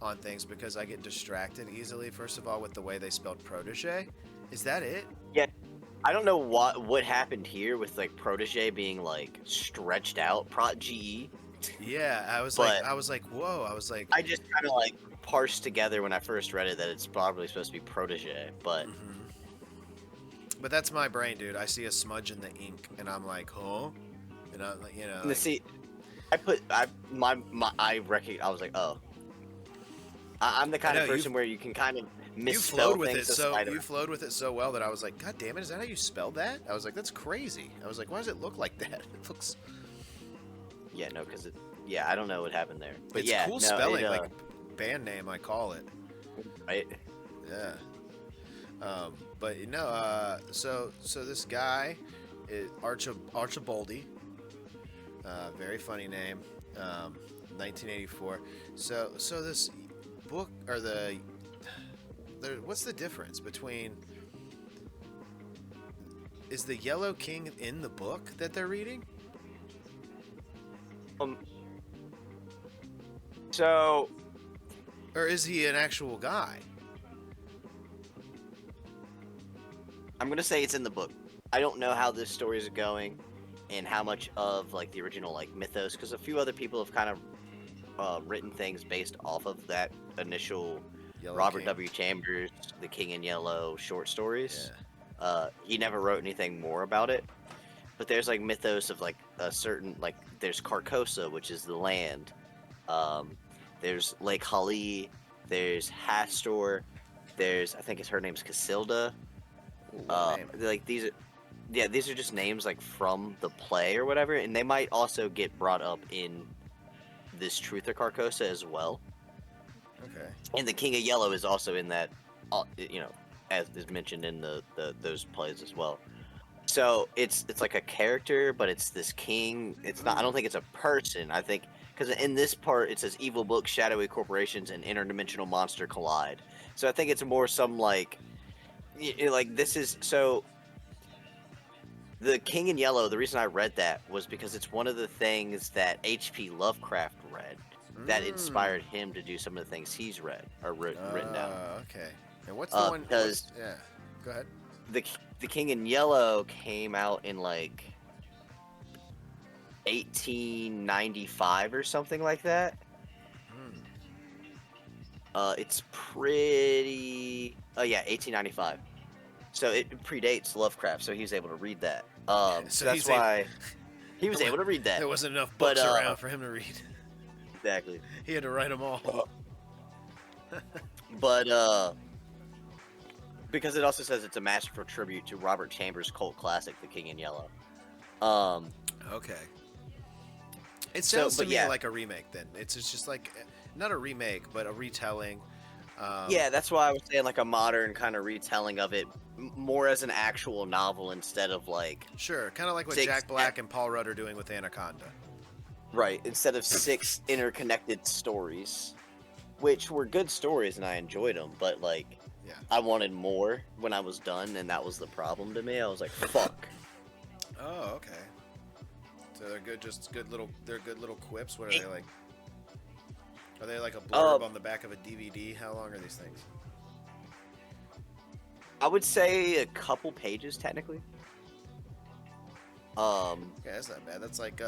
on things because I get distracted easily. First of all, with the way they spelled protege. Is that it? Yeah. I don't know what happened here with like protege being like stretched out, prot-ge. Yeah, I was But- like, whoa. I was like, I just kind of like parsed together when I first read it that it's probably supposed to be protege, but but that's my brain, dude. I see a smudge in the ink, and I'm like, huh? And I'm like, you know, like, see, I was like, oh, I'm the kind I of know, person where you can kind of you misspell flowed with things. it so aside you of- flowed with it so well that I was like, God damn it, is that how you spell that? I was like, that's crazy. I was like, why does it look like that? It looks. Yeah, no, because yeah, I don't know what happened there, but It's yeah, cool no, spelling, like band name. I call it. right? Yeah. But you know, so this guy is Archibaldi. Very funny name. 1984. So this book or what's the difference between? Is the Yellow King in the book that they're reading? So Or is he an actual guy? I'm gonna say it's in the book. I don't know how this story is going, and how much of like the original like mythos, because a few other people have kind of written things based off of that initial Yellow Robert King. W. Chambers, The King in Yellow short stories. Yeah. He never wrote anything more about it, but there's like mythos of like a certain like there's Carcosa, which is the land. There's Lake Hali. There's Hastor. There's I think her name's Casilda. Ooh, what name? Like these are just names like from the play or whatever, and they might also get brought up in this Truth of Carcosa as well. Okay. And the King of Yellow is also in that, as is mentioned in those plays as well. So it's like a character, but it's this king. It's not. I don't think it's a person. I think because in this part it says evil books, shadowy corporations, and interdimensional monster collide. So I think it's more some like, like this is so. The King in Yellow. The reason I read that was because it's one of the things that H.P. Lovecraft read that inspired him to do some of the things he's read or written down. Okay. And what's the one? Because Yeah. Go ahead. the King in Yellow came out in like 1895 or something like that. It's pretty. Oh yeah, 1895. So it predates Lovecraft, so he was able to read that. So that's why he was able to read that. There wasn't enough books But, around for him to read. Exactly. He had to write them all. But because it also says it's a masterful tribute to Robert Chambers' cult classic, The King in Yellow. Okay. It sounds to me yeah. like a remake. Then it's just like not a remake, but a retelling. Yeah, that's why I was saying like a modern kind of retelling of it, more as an actual novel instead of like Sure, kind of like what 6 Jack Black and Paul Rudd are doing with Anaconda. right instead of 6 interconnected stories, which were good stories and I enjoyed them, but like Yeah. I wanted more when I was done, and that was the problem to me. I was like, fuck. Oh, okay. So they're good, just good little. They're good little quips. What are they like? Are they like a blurb Uh, on the back of a DVD? How long are these things? I would say a couple pages technically. Yeah, that's not bad. That's like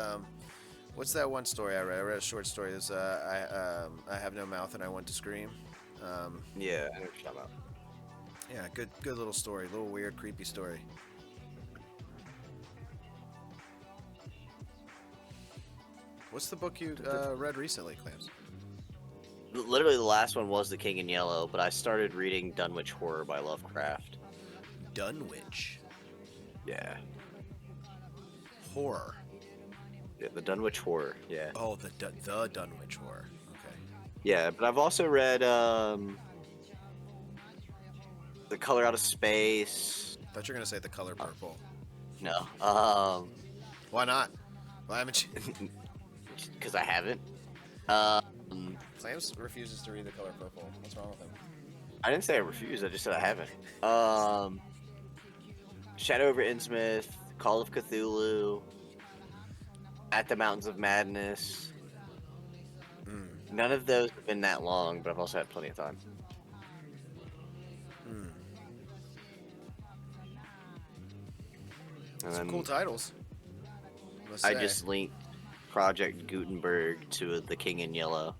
what's that one story I read? I read a short story. It's I have no mouth and I want to scream. Um, Yeah, I know what you're talking about. yeah, good little story. Little weird, creepy story. What's the book you read recently, Clams? Literally, the last one was The King in Yellow, but I started reading Dunwich Horror by Lovecraft. Dunwich Yeah, horror. yeah, the Dunwich Horror. Yeah, Oh, the Dunwich horror. Okay. yeah, but I've also read The Color Out of Space. I thought you were gonna say the color purple. No, Why not? Why haven't you? because I haven't. Um, Clams refuses to read the color purple. What's wrong with him? I didn't say I refuse. I just said I haven't. Shadow over Innsmouth, Call of Cthulhu, At the Mountains of Madness. Mm. None of those have been that long, but I've also had plenty of time. Mm. And Some then cool titles. Must I say. just linked Project Gutenberg to The King in Yellow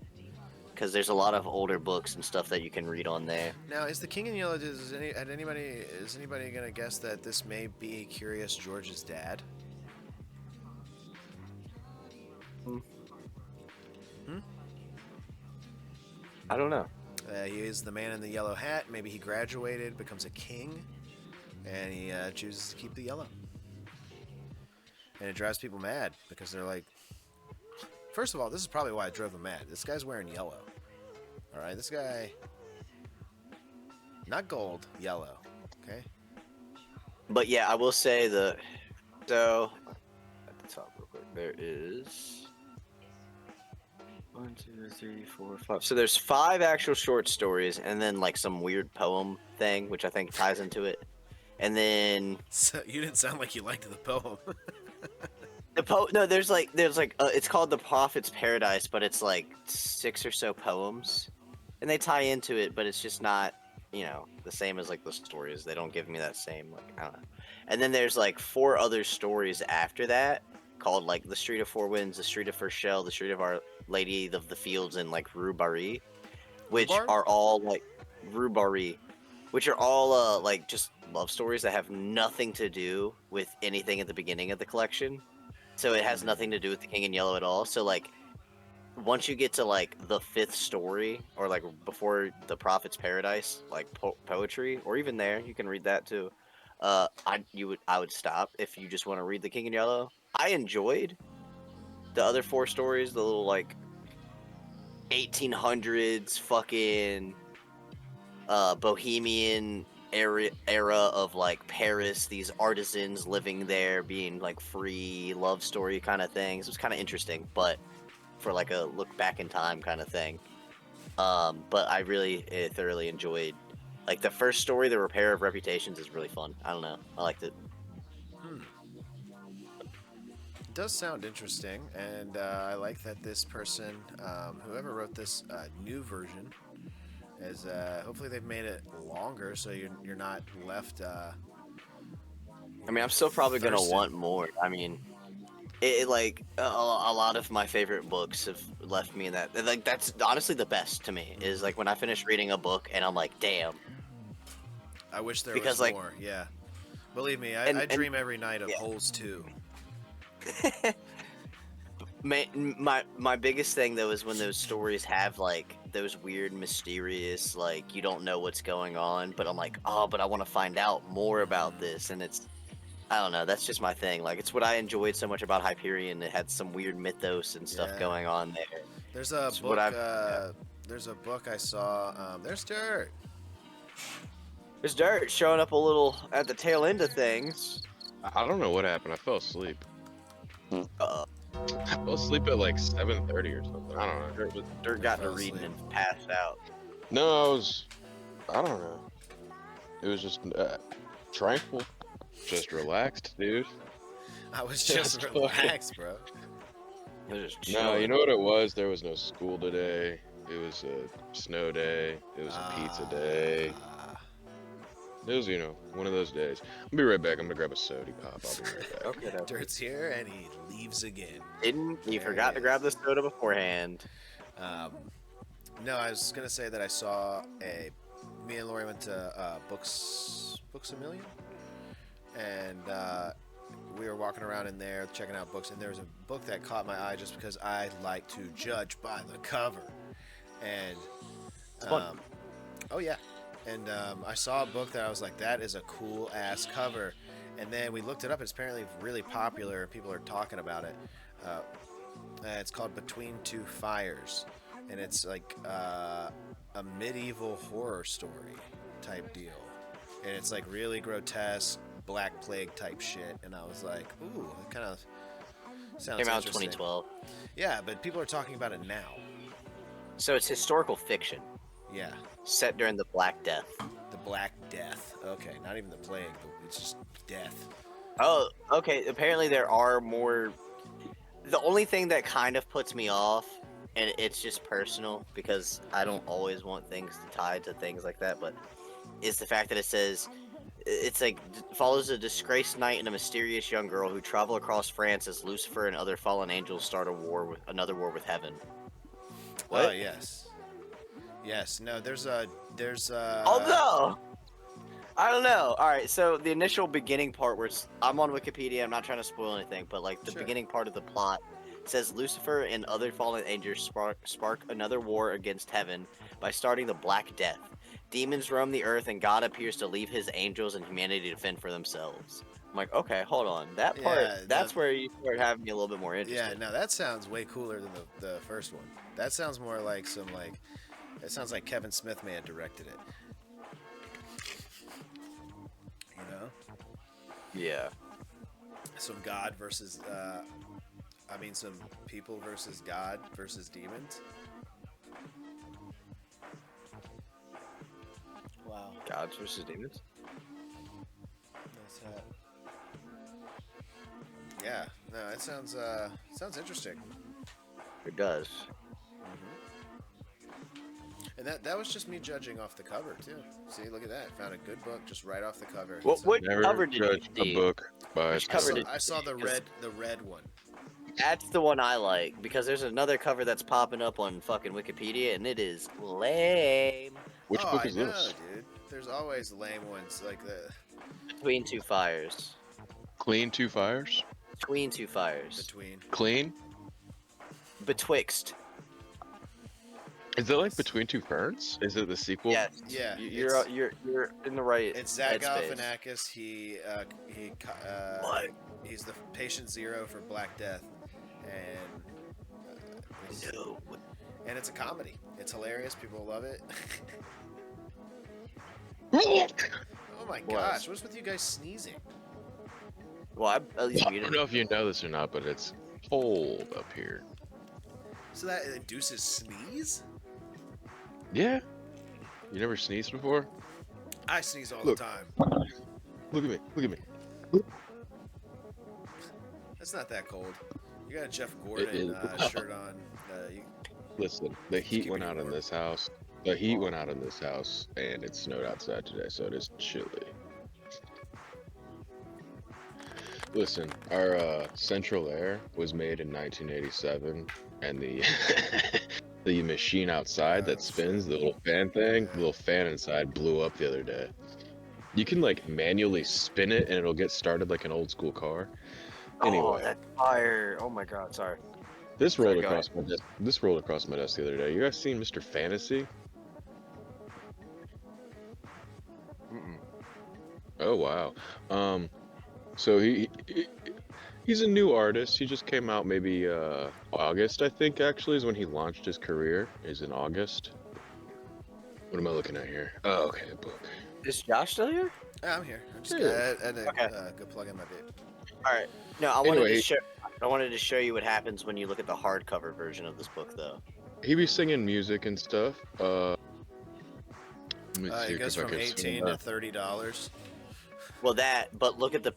because there's a lot of older books and stuff that you can read on there. Now, is the King in Yellow? Is anybody gonna guess that this may be Curious George's dad? Hmm. Hmm? I don't know. He is the man in the yellow hat. Maybe he graduated, becomes a king, and he chooses to keep the yellow. And it drives people mad because they're like, first of all, this is probably why it drove them mad. This guy's wearing yellow. All right, this guy, not gold, yellow. Okay. But yeah, I will say so at the top real quick, there is 1, 2, 3, 4, 5. So there's 5 actual short stories, and then like some weird poem thing, which I think ties into it. And then So you didn't sound like you liked the poem. no, there's like it's called The Prophet's Paradise, but it's like 6 or so poems, and they tie into it, but it's just not the same as like the stories. They don't give me that same like I don't know. And then there's like 4 other stories after that called like The Street of Four Winds, The Street of First Shell, The Street of Our Lady of the Fields, and like Rue Barry, which Rhubarb? are all like Rue Barry, which are all like just love stories that have nothing to do with anything at the beginning of the collection. So it has nothing to do with the King in Yellow at all. So like once you get to like the 5th story or like before the Prophet's Paradise, like poetry, or even there, you can read that too. I would stop if you just want to read the King in Yellow. I enjoyed the other 4 stories, the little like 1800s fucking bohemian era of like Paris, these artisans living there, being like free love story kind of things. It was kind of interesting, but for like a look back in time kind of thing. But I really thoroughly enjoyed like the first story, The Repair of Reputations, is really fun. I don't know, I liked it. Hmm. It does sound interesting, and I like that this person, whoever wrote this new version, is hopefully they've made it longer so you're not left. I mean, I'm still probably gonna Thirsted. want more. I mean, it like a lot of my favorite books have left me in that. Like that's honestly the best to me is like when I finish reading a book and I'm like, damn. I wish there Because was like more. Yeah, believe me, I and dream every night of yeah. Holes 2. My biggest thing though is when those stories have like those weird mysterious like you don't know what's going on, but I'm like, oh, but I want to find out more about this, and it's I don't know, that's just my thing. Like it's what I enjoyed so much about Hyperion. It had some weird mythos and stuff Yeah, going on there. there's a It's what book. I've yeah. There's a book I saw. There's Dirt. There's Dirt showing up a little at the tail end of things. I don't know what happened. I fell asleep. Uh, I fell asleep at like 7:30 or something. I don't know. Dirt got to fell reading asleep. and passed out. No, I don't know. It was just tranquil, just relaxed, dude. I was just relaxed, bro. It was just No, chilling. you know what it was? There was no school today. It was a snow day. It was a pizza day. It was, one of those days. I'll be right back. I'm gonna grab a soda pop. I'll be right back. Okay, that's Dirt's here and he leaves again. he There forgot he to grab is. the soda beforehand. No, I was gonna say that I saw me and Lori went to Books a Million, and we were walking around in there checking out books, and there was a book that caught my eye just because I like to judge by the cover, and It's fun. oh yeah, and I saw a book that I was like, that is a cool ass cover, and then we looked it up. It's apparently really popular. People are talking about it. It's called Between Two Fires, and it's like a medieval horror story type deal, and it's like really grotesque Black Plague type shit. And I was like, ooh, it kind of sounds Came out in interesting. 2012. Yeah, but people are talking about it now. So it's historical fiction Yeah, set during the Black Death. the Black Death. Okay, not even the plague. It's just death. Oh, okay. Apparently there are more. The only thing that kind of puts me off, and it's just personal because I don't always want things tied to things like that, but is the fact that it says it's like follows a disgraced knight and a mysterious young girl who travel across France as Lucifer and other fallen angels start another war with heaven. What? Oh yes, yes. No, there's a Oh no! I don't know. All right, so the initial beginning part where I'm on Wikipedia. I'm not trying to spoil anything, but like the Sure. beginning part of the plot says Lucifer and other fallen angels spark another war against heaven by starting the Black Death. Demons roam the earth, and God appears to leave his angels and humanity to fend for themselves. I'm like, okay, hold on. That part, Yeah, that's where you start having me a little bit more Yeah, interested. no, that sounds way cooler than the first one. That sounds more like it sounds like Kevin Smith may have directed it. You know, Yeah. some God versus, some people versus God versus demons. Wow, Gods versus demons. that's yeah, no, it sounds interesting. It does. And that was just me judging off the cover too. See, look at that. Found a good book just right off the cover. What Never cover did you judge a see? book by its Which I cover saw, cover. did I saw the Because- red one. That's the one I like because there's another cover that's popping up on fucking Wikipedia and it is lame. Which Oh, book I is know, this? dude. There's always lame ones like the Between Two Fires. Clean Two Fires? Between Two Fires. between. Clean? Betwixt. Is it like Between Two Ferns? Is it the sequel? Yes. Yeah, You're in the right. It's Zach headspace. Galifianakis. What? He's the patient zero for Black Death, and No. and it's a comedy. It's hilarious. People love it. Oh my gosh, what's with you guys sneezing? Well, at least I muted. don't know if you know this or not, but it's cold up here. So that induces sneeze? Yeah? You never sneezed before? I sneeze all Look. the time. Look at me. Look at me. It's not that cold. You got a Jeff Gordon is. shirt on. Listen, the heat keeping went you out in warm. this house. The heat went out in this house, and it snowed outside today, so it is chilly. Listen, our central air was made in 1987, and the the machine outside that spins, the little fan thing, the little fan inside blew up the other day. You can like manually spin it, and it'll get started like an old school car. Oh, Anyway, that fire! Oh my god, sorry. this Sorry, rolled go across my desk. This rolled across my desk the other day. You guys seen Mr.Fantasy? Mm-mm. Oh wow. So he's a new artist. He just came out maybe August, I think actually is when he launched his career. Is in August. What am I looking at here? Oh, okay, book. Is Josh still here? I'm here. I'm just Yeah. gonna go plug in my bit. All right. No, I wanted Anyway. to show. I wanted to show you what happens when you look at the hardcover version of this book, though. He be singing music and stuff. Let me see It goes if I from can $18 swing to that. $30. Well, but look at the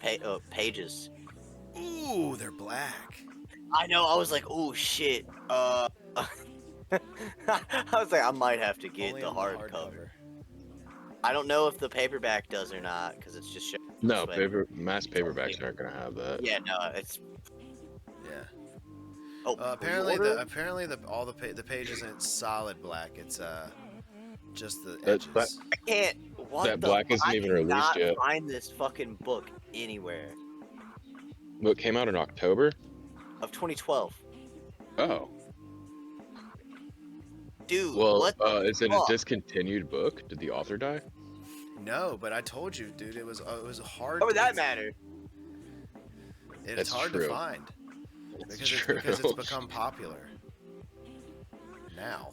pages. Ooh, they're black. I know. I was like, oh shit. I was like, I might have to get Only the on the hardcover. I don't know if the paperback does or not because it's just showing No, this way. mass paperbacks aren't gonna have that. Yeah, no, it's Yeah. oh Apparently pre-order. the page isn't solid black. It's just the That edges. I can't. What that the? black isn't I even released cannot yet. find this fucking book anywhere. What came out in October? Of 2012, Oh, dude. well, What the is it a fuck? discontinued book? Did the author die? No, but I told you, dude. It was hard. How would that matter? It's That's hard to true. find That's because true. it's become popular now.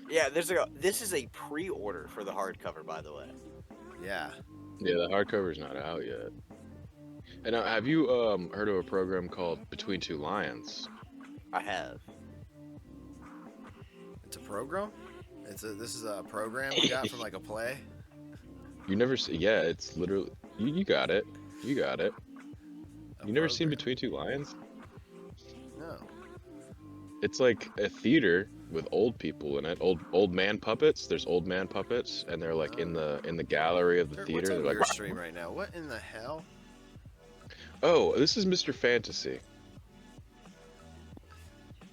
Yeah, this is a pre-order for the hardcover, by the way. Yeah. Yeah, the hardcover's not out yet. And now, have you heard of a program called Between Two Lions? I have. It's a program. This is a program we got from like a play. You never see? Yeah, it's literally you got it. You got it. A You never seen program. Between Two Lions? No. It's like a theater with old people in it. Old man puppets. There's old man puppets, and they're like in the gallery of the Dirt, what's theater. on They're your like, stream right now? What in the hell? oh, this is Mr. Fantasy.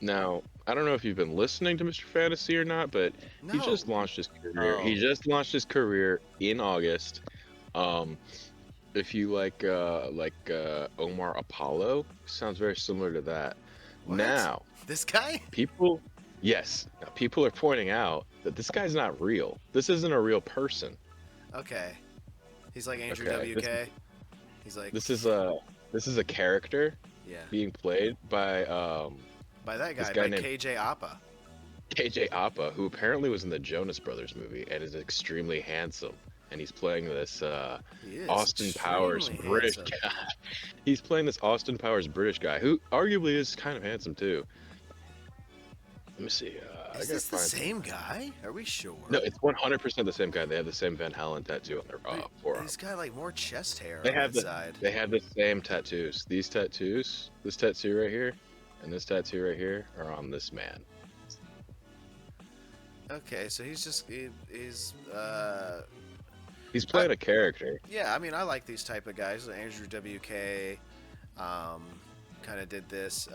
Now, I don't know if you've been listening to Mr. Fantasy or not, but he No. just launched his career. Oh. He just launched his career in August. Um, if you like Omar Apollo, sounds very similar to that. What? Now, This guy? people, yes, now people are pointing out that this guy's not real. This isn't a real person. Okay. He's like Andrew Okay, WK. He's like This is a character yeah. being played by By that this guy, guy by named KJ Appa. KJ Appa, who apparently was in the Jonas Brothers movie and is extremely handsome. And he's playing this He is Austin Powers extremely British handsome. guy. He's playing this Austin Powers British guy who arguably is kind of handsome too. Let me see. I Is gotta this the find. same guy? Are we sure? No, it's 100% the same guy. They have the same Van Halen tattoo on their Wait, forearm. he's got like more chest hair They on have that side. they have the same tattoos. These tattoos, this tattoo right here, and this tattoo right here are on this man. Okay, so he's He's playing a character. yeah. I mean, I like these type of guys. Andrew WK, kind of did this.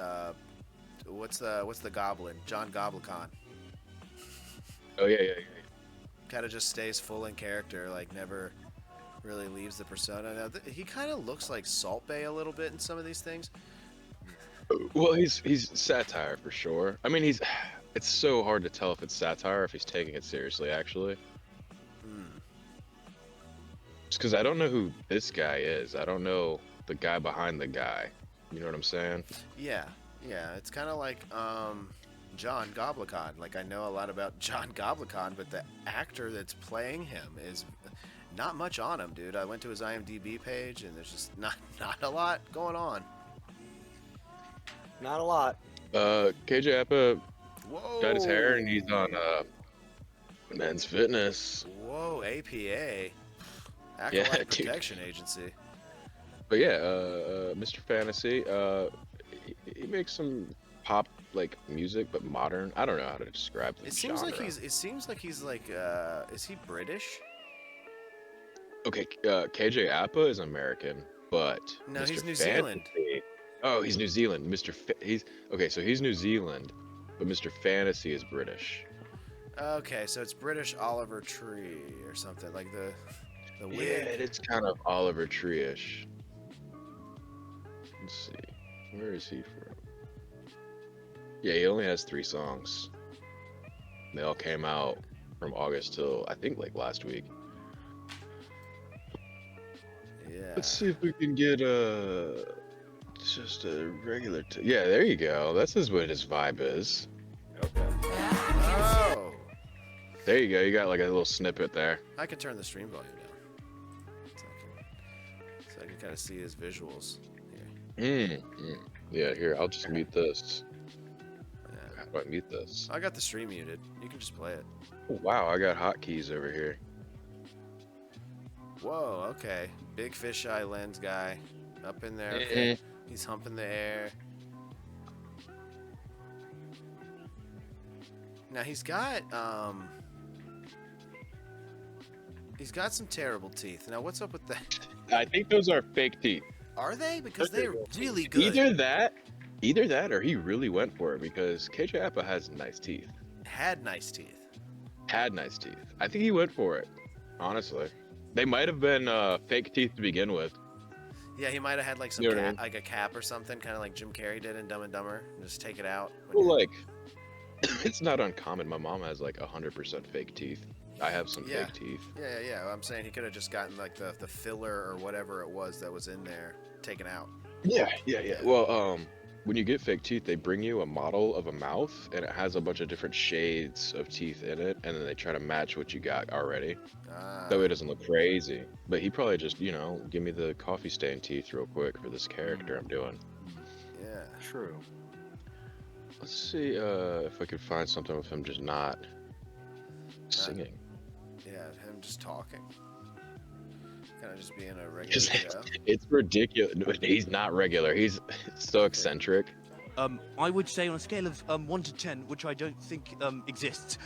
What's the Goblin? John Goblicon. Oh yeah. Kind of just stays full in character, like never really leaves the persona. Now he kind of looks like Salt Bay a little bit in some of these things. Well, he's satire for sure. I mean, it's so hard to tell if it's satire or if he's taking it seriously, actually. Just because I don't know who this guy is. I don't know the guy behind the guy. You know what I'm saying? Yeah, it's kind of like John Goblicon. Like I know a lot about John Goblicon, but the actor that's playing him is not much on him, dude. I went to his IMDb page and there's just not a lot going on. Not a lot. KJ Appa Whoa. dyed his hair and he's on Men's Fitness. Whoa, APA. Yeah, Acolyte dude. Protection Agency. But yeah, Mr. Fantasy, he makes some pop like music, but modern. I don't know how to describe the It seems genre. like he's like is he British? Okay, KJ Appa is American, but No, Mr. he's New Fantasy, Zealand. Oh, he's New Zealand. He's okay, so he's New Zealand, but Mr. Fantasy is British. Okay, so it's British Oliver Tree or something like the wig. Yeah, it's kind of Oliver Tree-ish. Let's see, where is he from? Yeah, he only has 3 songs. They all came out from August till I think like last week. Yeah. Let's see if we can get just a regular. Yeah, there you go. That's what his vibe is. Oh, There you go. You got like a little snippet there. I can turn the stream volume down, so I can kind of see his visuals here. Yeah, here. I'll just mute this. Yeah. How do I mute this? I got the stream muted. You can just play it. Oh, wow, I got hotkeys over here. Whoa, okay. Big fisheye lens guy. Up in there. Eh. Okay. He's humping the air. Now he's got some terrible teeth. Now what's up with that? I think those are fake teeth. Are they? Because they're really good. Either that, or he really went for it because KJ Appa has nice teeth. Had nice teeth. Had nice teeth. I think he went for it. Honestly, they might have been fake teeth to begin with. Yeah, he might have had like some You know what I cap, mean? like a cap or something, kind of like Jim Carrey did in Dumb and Dumber. And just take it out. Well, like, it's not uncommon. My mom has like 100% fake teeth. I have some Yeah. fake teeth. Yeah. I'm saying he could have just gotten like the filler or whatever it was that was in there taken out. Yeah. Well, when you get fake teeth, they bring you a model of a mouth, and it has a bunch of different shades of teeth in it, and then they try to match what you got already. That way it doesn't look crazy. But he probably just, give me the coffee stain teeth real quick for this character I'm doing. Yeah. True. Let's see if I could find something with him just not singing. Yeah, him just talking. Kind of just being a regular It's, Joe. it's ridiculous. No, he's not regular. He's so eccentric. I would say on a scale of 1 to 10, which I don't think exists,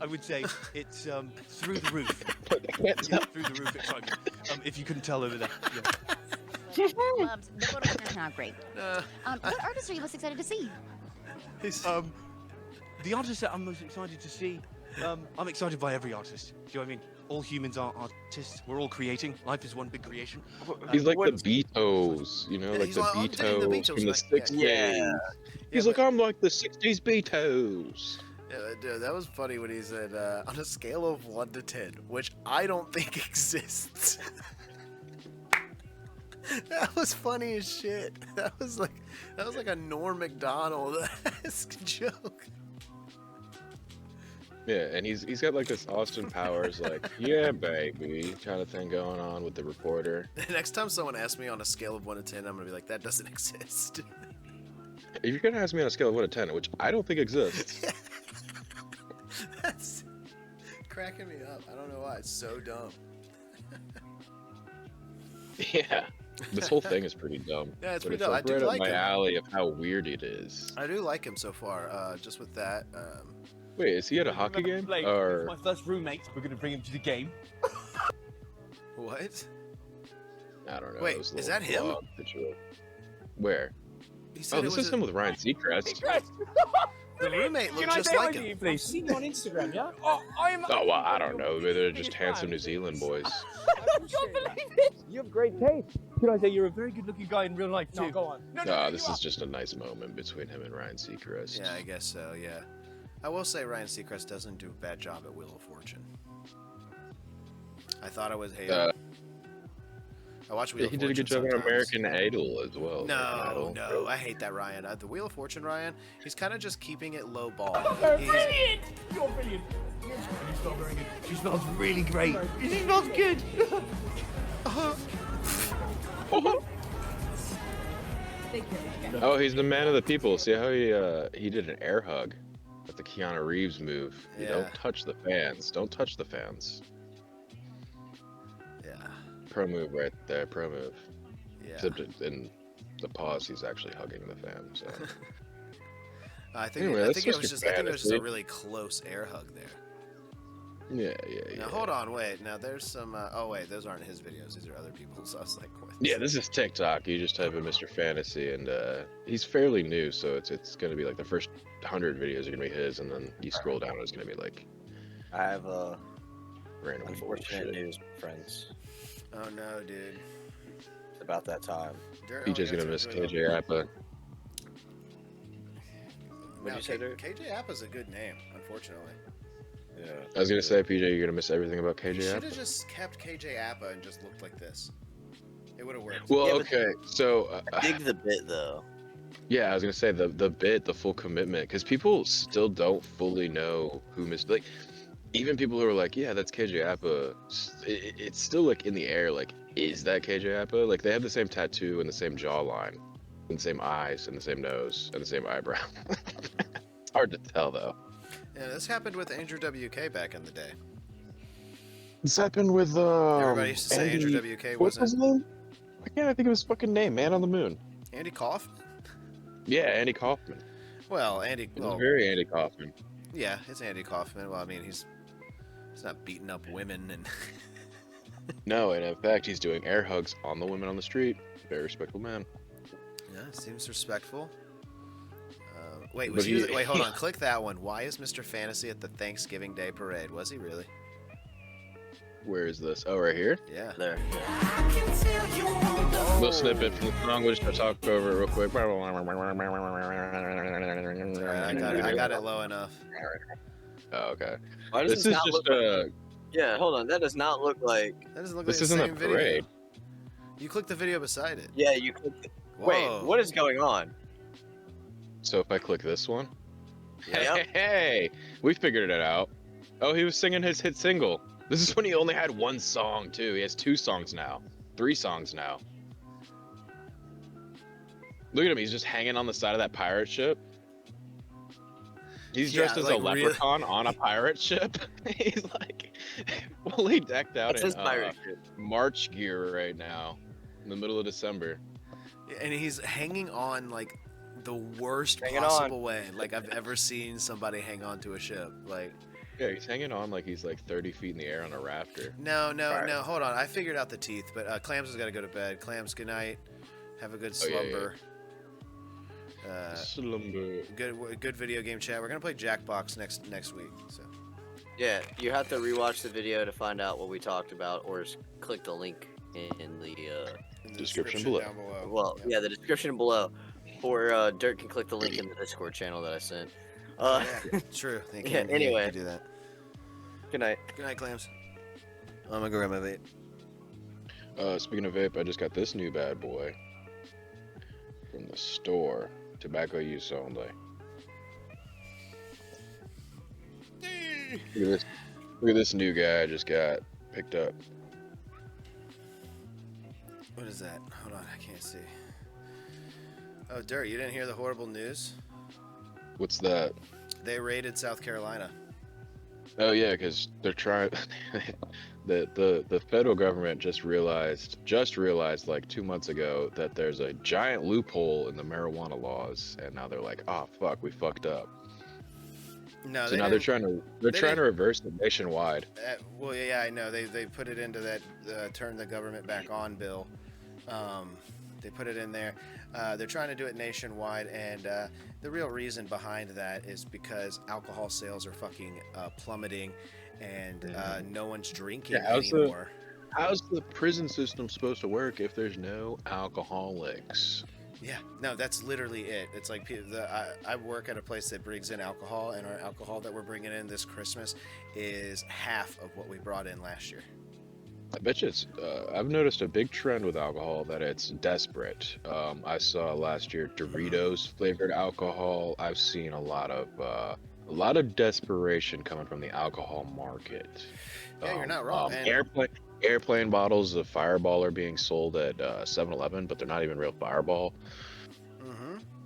I would say it's through the roof. Yeah, through the roof excitement. If you couldn't tell over there. Yeah. The photos are not great. What artist are you most excited to see? The artist that I'm most excited to see, I'm excited by every artist. Do you know what I mean? All humans are artists. We're all creating. Life is one big creation. He's like the Beatles, like he's the like, I'm taking the Beatles Beatles from the back. 60s. Yeah. He's like, I'm like the 60s Beatles. Yeah, dude, that was funny when he said, on a scale of 1 to 10, which I don't think exists. That was funny as shit. That was like a Norm Macdonald-esque joke. Yeah, and he's got like this Austin Powers, like, yeah, baby, kind of thing going on with the reporter. Next time someone asks me on a scale of 1 to 10, I'm gonna be like, that doesn't exist. If you're gonna ask me on a scale of 1 to 10, which I don't think exists. That's cracking me up. I don't know why. It's so dumb. Yeah, this whole thing is pretty dumb. Yeah, it's but pretty it's dumb. like I do right like up my him. alley of how weird it is. I do like him so far. Just with that. Wait, is he at a hockey game? Blake, Or my first roommate. We're gonna bring him to the game. What? I don't know. Wait, it was a is little that him? vlog picture. Where? He said Oh, it this was is him with Ryan Seacrest. The roommate looked Can I just say like hi to him. you, please? I've seen you on Instagram, yeah? Oh, I'm. Oh, well, I don't know. Maybe they're just handsome New Zealand boys. I can't believe it. You have great taste. Can I say you're a very good-looking guy in real life too? No, go on. No, This is just a nice moment between him and Ryan Seacrest. Yeah, I guess so. Yeah. I will say Ryan Seacrest doesn't do a bad job at Wheel of Fortune. I thought I was hating. I watched Wheel of He Fortune did a good job on sometimes. American Idol as well. No, I hate that Ryan. The Wheel of Fortune Ryan, he's kind of just keeping it low ball. Brilliant! You're brilliant. You smell very good. She smells really great. She smells good. Oh, he's the man of the people. See how he did an air hug with the Keanu Reeves move. You Yeah. don't touch the fans. Don't touch the fans. Yeah, Pro move right there. Pro move. yeah. Except in the pause, he's actually hugging the fan. So. I think Anyway, I that's think it was just just a fantasy. really close air hug there. Yeah. Now hold on, wait. Now there's some. Oh wait, those aren't his videos. These are other people's. So I was like, what? Yeah, this is TikTok. You just type in Mr. Fantasy, and he's fairly new, so it's gonna be like the first 100 videos are gonna be his, and then you scroll down, it's gonna be like I have random unfortunate bullshit. news, friends. Oh no, dude. It's about that time. PJ's gonna miss KJ Appa. What'd you say, Dirt? KJ Appa's a good name, unfortunately. Yeah. I was gonna say, PJ, you're gonna miss everything about He KJ should Appa. have just kept KJ Appa and just looked like this. It would have worked. Well, Yeah, but- okay, so Dig the bit though. yeah, I was gonna say the bit, the full commitment, because people still don't fully know who missed. Like, even people who are like, yeah, that's KJ Appa, it's still like in the air. Like, is that KJ Appa? Like, they have the same tattoo and the same jawline, and the same eyes and the same nose and the same eyebrow. It's hard to tell though. Yeah, this happened with Andrew WK back in the day. This happened with Everybody used to say Andy- Andrew WK What's his wasn't. name? Why can't I think of his fucking name? Man on the Moon. Andy Kaufman? Yeah, Andy Kaufman. Well, Andy. It was Well, very Andy Kaufman. Yeah, it's Andy Kaufman. Well, I mean, he's not beating up women and. No, and in fact, he's doing air hugs on the women on the street. Very respectful man. Yeah, seems respectful. Wait, But wait, hold on. Click that one. Why is Mr. Fantasy at the Thanksgiving Day parade? Was he really? Where is this? Oh, right here. Yeah. There. Little snippet from the song. We'll just talk over it real quick. I got it low enough. Oh, okay. Why does This it is not just look like... Yeah, hold on. That does not look like... That doesn't look This like the isn't a same video. parade. You click the video beside it. Yeah, you clicked... Whoa. Wait, what is going on? So if I click this one, Yep. hey, we figured it out. Oh, he was singing his hit single. This is when he only had one song too. He has 2 songs now, 3 songs now. Look at him. He's just hanging on the side of that pirate ship. He's dressed as a leprechaun on a pirate ship. He's like fully decked out What's in his pirate ship? March gear right now, in the middle of December. And he's hanging on like the worst Hanging possible way like I've ever seen somebody hang on to a ship. Like, Yeah, he's hanging on like he's like 30 feet in the air on a rafter. no, hold on. I figured out the teeth, but Clams has got to go to bed. Clams, good night. Have a good Oh, yeah, slumber. Slumber. Good video game chat. We're gonna play Jackbox next week. So Yeah, you have to rewatch the video to find out what we talked about, or just click the link in the in the Description below. down below. well, yeah, the description below, or Dirt can click the link in the Discord channel that I sent. Yeah, true. Thank you. Yeah, anyway. You can do that. Good night. Good night, Clams. I'm gonna go grab my vape. Speaking of vape, I just got this new bad boy from the store. Tobacco use only. Look at this new guy I just got picked up. What is that? Hold on, I can't see. Oh, Dirt, you didn't hear the horrible news? What's that? They raided South Carolina. Oh yeah, because they're trying. the federal government just realized like 2 months ago that there's a giant loophole in the marijuana laws, and now they're like, oh fuck, we fucked up. No, So now they're trying to reverse it nationwide. Well, yeah, I know. They put it into that turn the government back on bill. They put it in there. They're trying to do it nationwide, and the real reason behind that is because alcohol sales are fucking plummeting, and no one's drinking anymore. How's the prison system supposed to work if there's no alcoholics? Yeah, no, that's literally it. It's like I work at a place that brings in alcohol, and our alcohol that we're bringing in this Christmas is half of what we brought in last year. I bet you it's. I've noticed a big trend with alcohol that it's desperate. I saw last year Doritos flavored alcohol. I've seen a lot of desperation coming from the alcohol market. Yeah, you're not wrong. And Airplane bottles of Fireball are being sold at 7-Eleven, but they're not even real Fireball.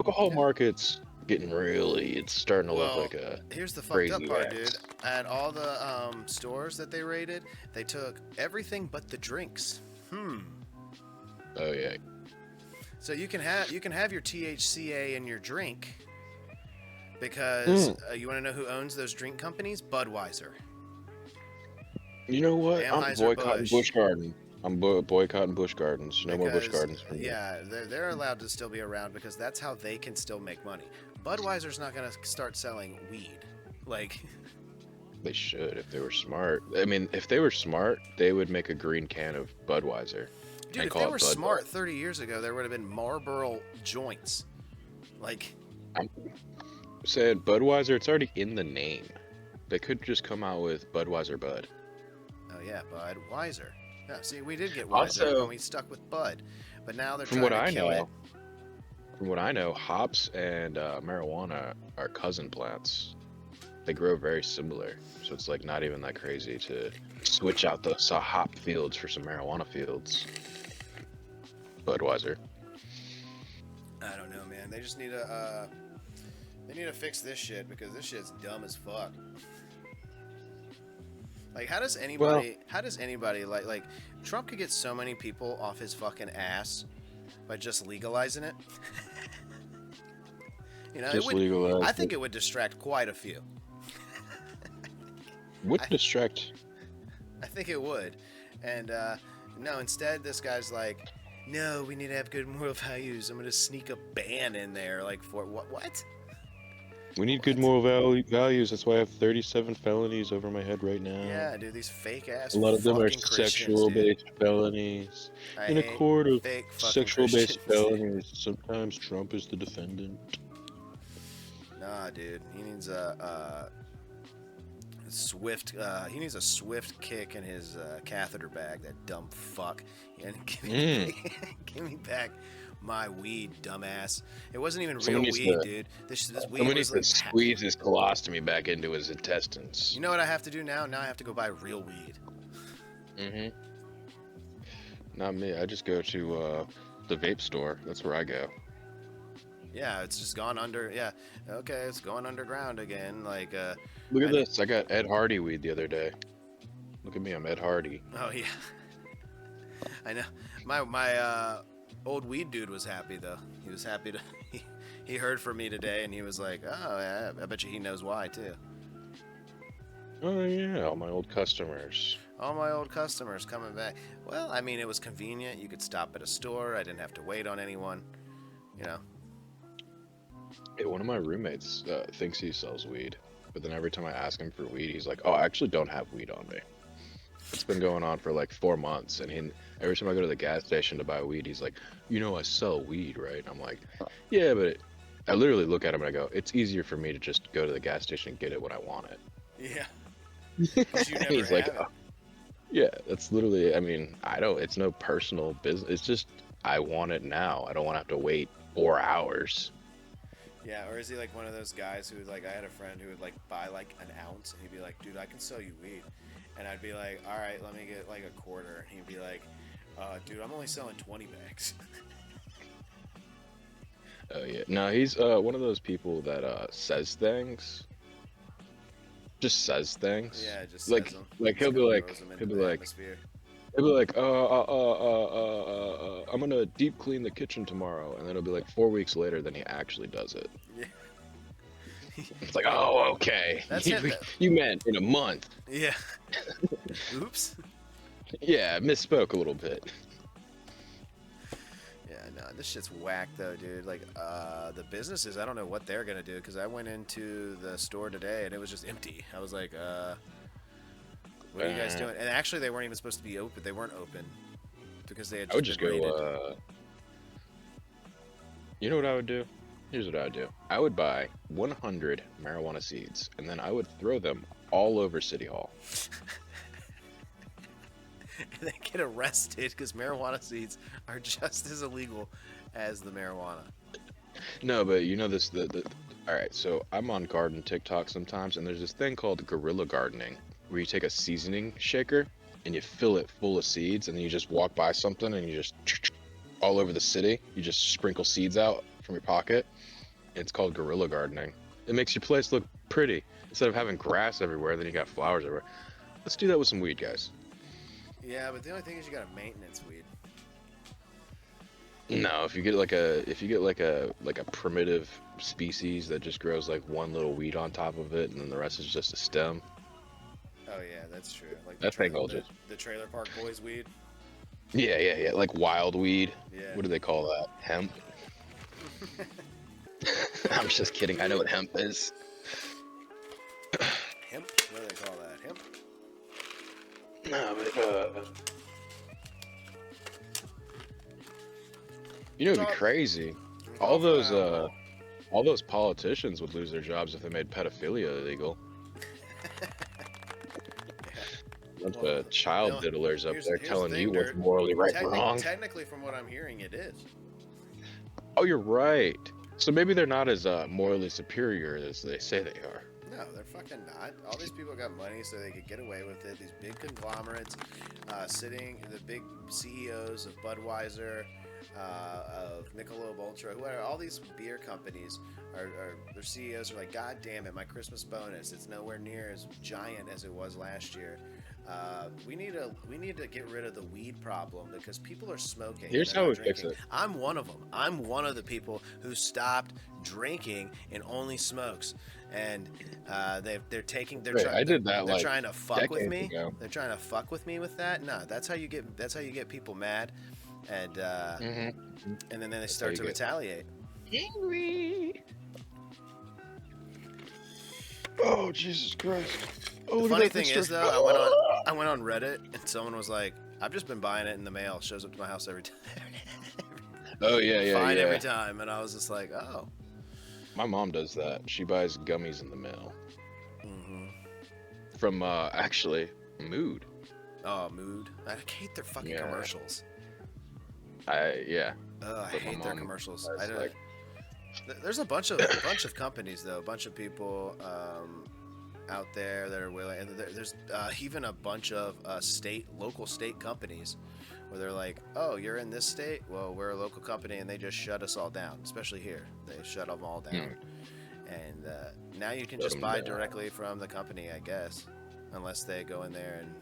Alcohol market's getting it's starting to look like a here's the fucked up crazy part, ass. dude. At all the stores that they raided, they took everything but the drinks. Oh yeah. So you can have your THCA in your drink because you want to know who owns those drink companies? Budweiser. You know what? I'm boycotting Anheuser-Busch. Busch Garden. I'm boycotting Busch Gardens. No more Busch Gardens for me. Yeah, they're allowed to still be around because that's how they can still make money. Budweiser's not going to start selling weed. Like, They should if they were smart. I mean, if they were smart, they would make a green can of Budweiser. dude, and if call they it were Bud smart Light. 30 years ago, there would have been Marlboro joints. Like, I'm saying Budweiser, it's already in the name. They could just come out with Budweiser Bud. oh yeah, Budweiser. Yeah, see, we did get Weiser Also- when we stuck with Bud, but now they're From trying what to I kill know, it. hops and marijuana are cousin plants. They grow very similar, so it's like not even that crazy to switch out those hop fields for some marijuana fields. Budweiser. I don't know, man. They just need to fix this shit because this shit's dumb as fuck. Like, how does anybody like Trump could get so many people off his fucking ass by just legalizing it? You know, Just legalize I think it would distract quite a few. Would distract. I think it would. And no, instead, this guy's like, no, we need to have good moral values. I'm going to sneak a ban in there. Like, for what? What? We need good moral values. That's why I have 37 felonies over my head right now. Yeah, dude, these fake ass A lot of them are fucking Christians, dude. sexual-based felonies. I In a hate court of fake fucking sexual-based Christians. felonies, sometimes Trump is the defendant. Nah, dude, he needs a swift. He needs a swift kick in his catheter bag. That dumb fuck. And give me back my weed, dumbass. It wasn't even Someone real needs weed, to- dude. This weed Someone was needs to like. squeeze his colostomy back into his intestines. You know what I have to do now? Now I have to go buy real weed. Mm-hmm. Not me. I just go to the vape store. That's where I go. Yeah, it's just gone under. Yeah, okay, it's going underground again. Like, Look at this. I got Ed Hardy weed the other day. Look at me. I'm Ed Hardy. oh yeah, I know. My old weed dude was happy though. He was happy to. He heard from me today, and he was like, "Oh, yeah, I bet you he knows why too." Oh yeah, all my old customers. All my old customers coming back. Well, I mean, it was convenient. You could stop at a store. I didn't have to wait on anyone. You know. Hey, one of my roommates thinks he sells weed, but then every time I ask him for weed, he's like, "Oh, I actually don't have weed on me." It's been going on for like 4 months, and every time I go to the gas station to buy weed, he's like, "You know, I sell weed, right?" I'm like, "Yeah, but I literally look at him and I go, it's easier for me to just go to the gas station and get it when I want it." Yeah. 'Cause you never He's like, have it. "Oh." Yeah, that's literally. I mean, I don't. It's no personal business. It's just I want it now. I don't want to have to wait 4 hours. Yeah, or is he like one of those guys who like I had a friend who would like buy like an ounce and he'd be like, "Dude, I can sell you weed," and I'd be like, "All right, let me get like a quarter," and he'd be like, "Dude, I'm only selling 20 bags." Oh yeah. No, he's one of those people that says things. Just says things. Yeah, just like says 'em. like Just he'll be kinda like throws 'em into he'll be the like atmosphere. he'll be like I'm gonna deep clean the kitchen tomorrow, and then it'll be like 4 weeks later, then he actually does it. Yeah. It's like, oh, okay. That's you, it. you meant in a month. Yeah. Oops. Yeah, misspoke a little bit. Yeah, no, this shit's whack though, dude. Like, the businesses, I don't know what they're gonna do because I went into the store today and it was just empty. I was like, what are you guys doing? And actually, they weren't even supposed to be open. They weren't open because they had I would just just been raided. go. You know what I would do? Here's what I would do. I would buy 100 marijuana seeds, and then I would throw them all over City Hall. And they get arrested because marijuana seeds are just as illegal as the marijuana. No, but you know this. All right, so I'm on garden TikTok sometimes, and there's this thing called guerrilla gardening, where you take a seasoning shaker and you fill it full of seeds, and then you just walk by something and you just all over the city. You just sprinkle seeds out from your pocket. It's called guerrilla gardening. It makes your place look pretty instead of having grass everywhere. Then you got flowers everywhere. Let's do that with some weed, guys. Yeah, but the only thing is you got a maintenance weed. No, if you get like a primitive species that just grows like one little weed on top of it, and then the rest is just a stem. Oh yeah, that's true. Like That thing will just. the Trailer Park Boys weed. Yeah, like wild weed. Yeah. What do they call that? Hemp. I'm just kidding. I know what hemp is. Hemp? What do they call that? Hemp? No, but you know, it'd be crazy. All those politicians would lose their jobs if they made pedophilia illegal. Bunch of child diddlers up there here's telling the you thing, what's Dirt. morally right and wrong. Technically, from what I'm hearing, it is. Oh, you're right. So maybe they're not as morally superior as they say they are. No, they're fucking not. All these people got money so they could get away with it. These big conglomerates, the big CEOs of Budweiser, of Michelob Ultra, whoever, all these beer companies their CEOs are like, God damn it, my Christmas bonus, it's nowhere near as giant as it was last year. We need to get rid of the weed problem because people are smoking. Here's and they're how not we fix drinking. it. I'm one of them. I'm one of the people who stopped drinking and only smokes. And they're taking Wait, I did that they're like trying to fuck with decades me. ago. They're trying to fuck with me with that. No, that's how you get people mad, and and then they That's start how to you get retaliate. angry. Oh Jesus Christ! Oh, The look at funny that thing picture. is though, I went on Reddit and someone was like, "I've just been buying it in the mail. Shows up to my house every time." Oh yeah. Fine every time, and I was just like, "Oh." My mom does that. She buys gummies in the mail hmm from actually Mood. Oh, Mood. I hate their fucking Yeah. commercials. Yeah. I But my hate their mom commercials. buys, I don't. like- There's a bunch of companies though, a bunch of people out there that are willing, and there's even a bunch of local state companies where they're like, "Oh, you're in this state? Well, we're a local company," and they just shut us all down. Especially here, they shut them all down. And now you can Shut just 'em buy down. directly from the company, I guess, unless they go in there and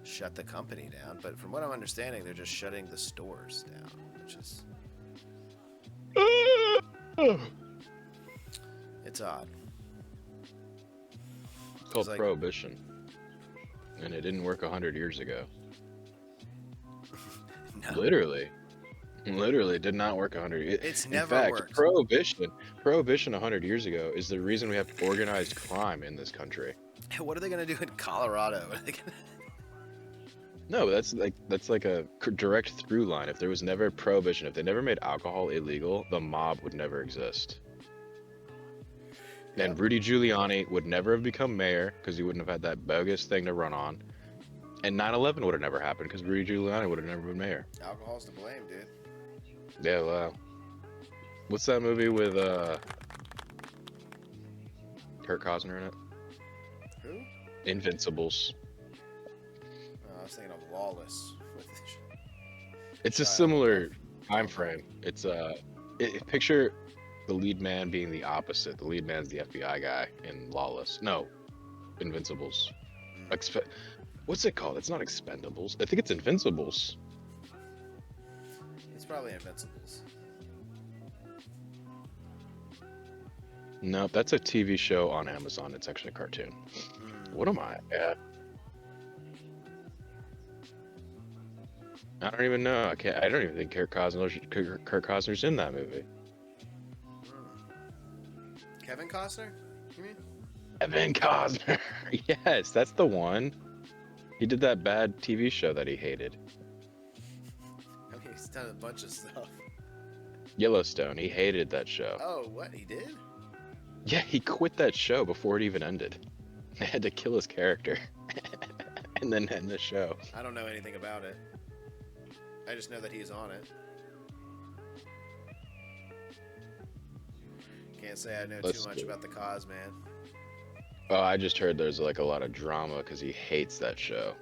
shut the company down. But from what I'm understanding, they're just shutting the stores down, which is it's odd. It's called like- Prohibition, and it didn't work 100 years ago. No, Literally did not work 100 years. it's In never fact, worked. Prohibition 100 years ago is the reason we have organized crime in this country. What are they gonna do in Colorado? Are they gonna... No, that's like a direct through line. If there was never prohibition, if they never made alcohol illegal, the mob would never exist. And Rudy Giuliani would never have become mayor because he wouldn't have had that bogus thing to run on. And 9/11 would have never happened because Rudy Giuliani would have never been mayor. Alcohol's to blame, dude. Yeah, wow. What's that movie with Kurt Costner in it? Who? Invincibles. I was thinking of Lawless. It's a similar time frame. It's picture the lead man being the opposite. The lead man's the FBI guy in Lawless. No, Invincibles. What's it called? It's not Expendables. I think it's Invincibles. It's probably Invincibles. No, that's a TV show on Amazon. It's actually a cartoon. What am I at? I don't even know. I don't even think Kurt Costner's in that movie. Kevin Costner? You mean? Kevin Costner. Yes, that's the one. He did that bad TV show that he hated. I mean, he's done a bunch of stuff. Yellowstone. He hated that show. Oh, what? He did? Yeah, he quit that show before it even ended. They had to kill his character and then end the show. I don't know anything about it. I just know that he's on it. Can't say I know Let's too much see. about the cause, man. Oh, I just heard there's like a lot of drama because he hates that show.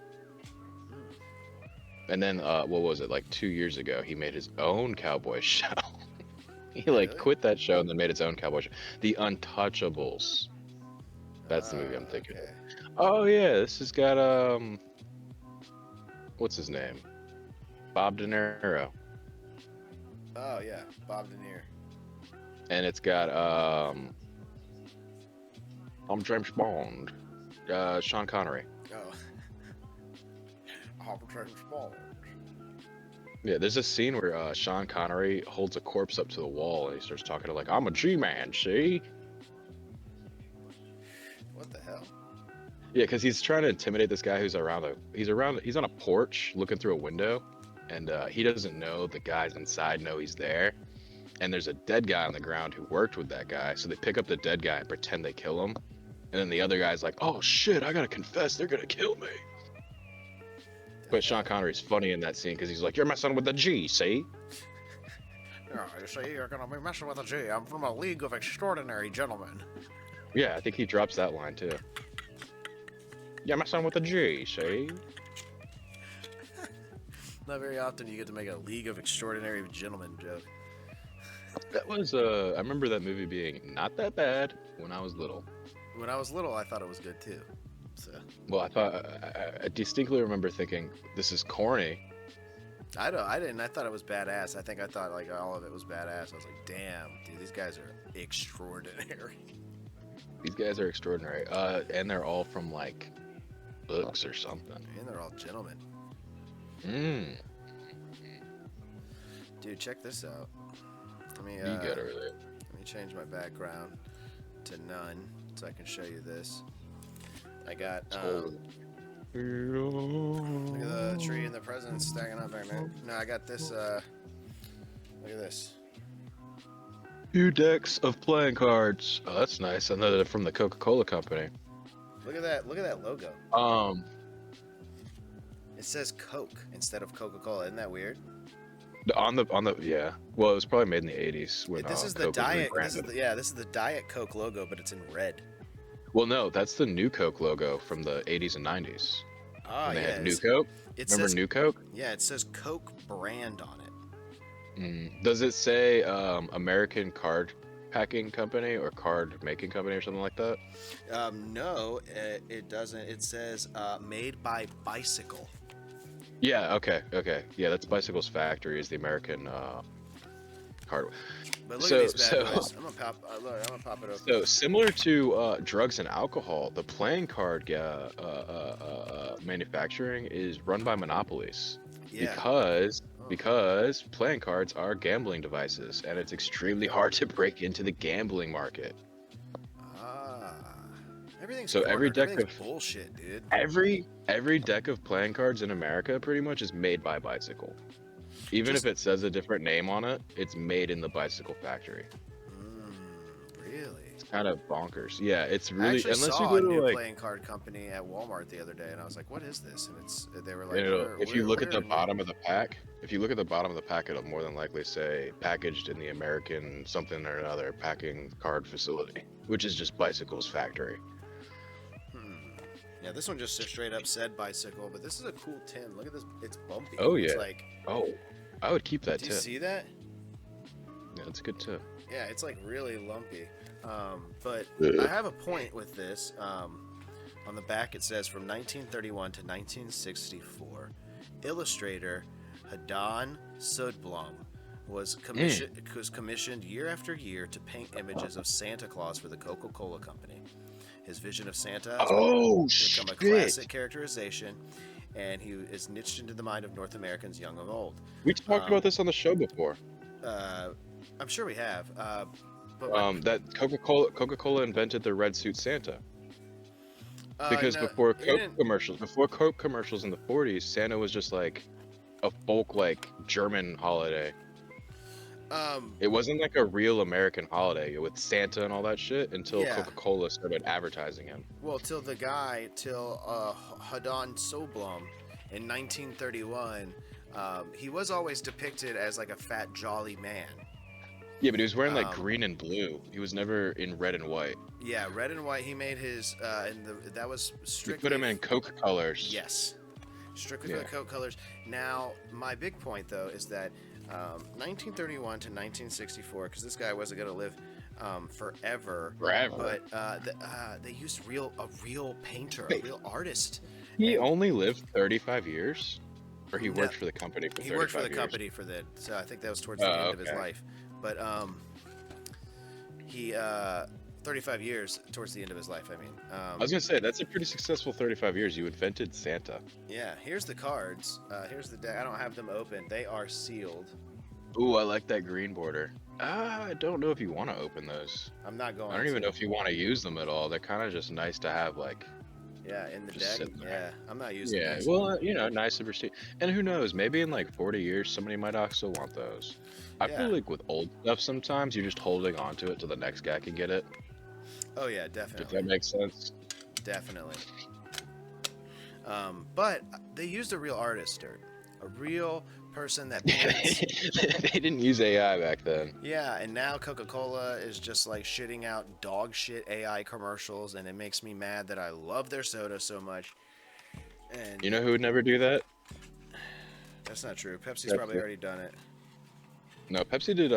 And then, what was it, like 2 years ago, he made his own cowboy show. He like Really? quit that show and then made his own cowboy show. The Untouchables. That's the movie I'm thinking of. Okay. Oh yeah, this has got what's his name? Bob De Niro. Oh yeah, Bob De Niro. And it's got I'm James Bond. Sean Connery. Oh. James Bond. Yeah, there's a scene where Sean Connery holds a corpse up to the wall and he starts talking to like, I'm a G-man, see? What the hell? Yeah, because he's trying to intimidate this guy who's he's on a porch looking through a window, and he doesn't know the guys inside know he's there. And there's a dead guy on the ground who worked with that guy, so they pick up the dead guy and pretend they kill him. And then the other guy's like, oh shit, I gotta confess, they're gonna kill me. But Sean Connery's funny in that scene because he's like, you're messing with the G, see? Yeah, you see, you're gonna be messing with a G. I'm from a League of Extraordinary Gentlemen. Yeah, I think he drops that line too. You're messing with the G, see? Not very often you get to make a League of Extraordinary Gentlemen joke. That was, I remember that movie being not that bad when I was little. When I was little, I thought it was good too. So Well, I thought I distinctly remember thinking this is corny. I didn't. I thought it was badass. I thought like all of it was badass. I was like, damn, dude, these guys are extraordinary. These guys are extraordinary. And they're all from like books or something. And they're all gentlemen. Mm. Dude, check this out. Let me You got it over there. let me change my background to none so I can show you this. I got look at the tree and the presents stacking up there, man. No, I got this. Look at this. 2 decks of playing cards. Oh, that's nice. And they're from the Coca-Cola company. Look at that. Look at that logo. It says Coke instead of Coca-Cola. Isn't that weird? On the yeah. Well, it was probably made in the 80s when This is the Coke was diet. rebranded. This is the Diet Coke logo, but it's in red. Well, no, that's the New Coke logo from the 80s and 90s. Ah, When they yeah. had New Coke. It Remember says, New Coke? Yeah, it says Coke brand on it. Does it say American Card Packing Company or Card Making Company or something like that? No, it doesn't. It says made by Bicycle. Yeah. Okay. Yeah, that's Bicycle's factory is the American card. But look So- at these bad so- boys. I'm gonna pop it open. So similar to drugs and alcohol, the playing card manufacturing is run by monopolies Yeah. because playing cards are gambling devices, and it's extremely hard to break into the gambling market. Ah. Everything's So every cornered. deck Everything's of- bullshit, dude. Every deck of playing cards in America pretty much is made by Bicycle. Even Just- if it says a different name on it, it's made in the Bicycle factory. Really? It's kind of bonkers. Yeah, it's I really actually unless saw you go a to new like playing card company at Walmart the other day, and I was like, "What is this?" And they were like, if you look at the where- bottom of the pack, it'll more than likely say packaged in the American something or another packing card facility, which is just Bicycle's factory. Yeah, this one just straight up said Bicycle, but this is a cool tin. Look at this; it's bumpy. Oh, It's yeah. like, Oh, I would keep that do you tip. see that? Yeah, that's a good tip. Yeah, it's like really lumpy. But Yeah. I have a point with this. On the back, it says from 1931 to 1964, illustrator Hadan Sudblom was commissioned year after year to paint images of Santa Claus for the Coca-Cola Company. His vision of Santa has become a classic characterization, and he is niched into the mind of North Americans, young and old. We talked about this on the show before. I'm sure we have. But That Coca-Cola invented the red suit Santa. Because no, before he Coke didn't- commercials in the 40s, Santa was just like a folk like German holiday. It wasn't like a real American holiday with Santa and all that shit until Yeah. Coca-Cola started advertising him. Well, till Hadan Soblom in 1931, he was always depicted as like a fat, jolly man. Yeah, but he was wearing like Um, green and blue. He was never in red and white. Yeah, red and white. He made his, that was We strictly. put him in Coke colors. Yes, strictly for Yeah. the Coke colors. Now, my big point though is that 1931 to 1964, because this guy wasn't gonna live forever. Forever. But they used a real painter, a real artist. He And- only lived 35 years? Or he No, worked for the company for 35 He worked for the years? company for that, so I think that was towards the end of his okay. life. But he 35 years towards the end of his life. I mean, I was gonna say, that's a pretty successful 35 years. You invented Santa. yeah. Here's the cards. Here's the deck. I don't have them open. They are sealed. Ooh, I like that green border. I don't know if you want to open those. I'm not going. I don't even to. know if you want to use them at all. They're kind of just nice to have, like. Yeah, in the Just deck. sit there. Yeah, I'm not using. Yeah, these. well, nice of your And who knows? Maybe in like 40 years, somebody might also want those. I Yeah. feel like with old stuff, sometimes you're just holding on to it till the next guy can get it. Oh yeah, If definitely, that makes sense. definitely. But they used a real artist, Dirt. A real person that paints. They didn't use AI back then. Yeah, and now Coca-Cola is just like shitting out dog shit AI commercials, and it makes me mad that I love their soda so much. And You know who would never do that? that's not true. Pepsi's That's probably it. already done it. No, Pepsi did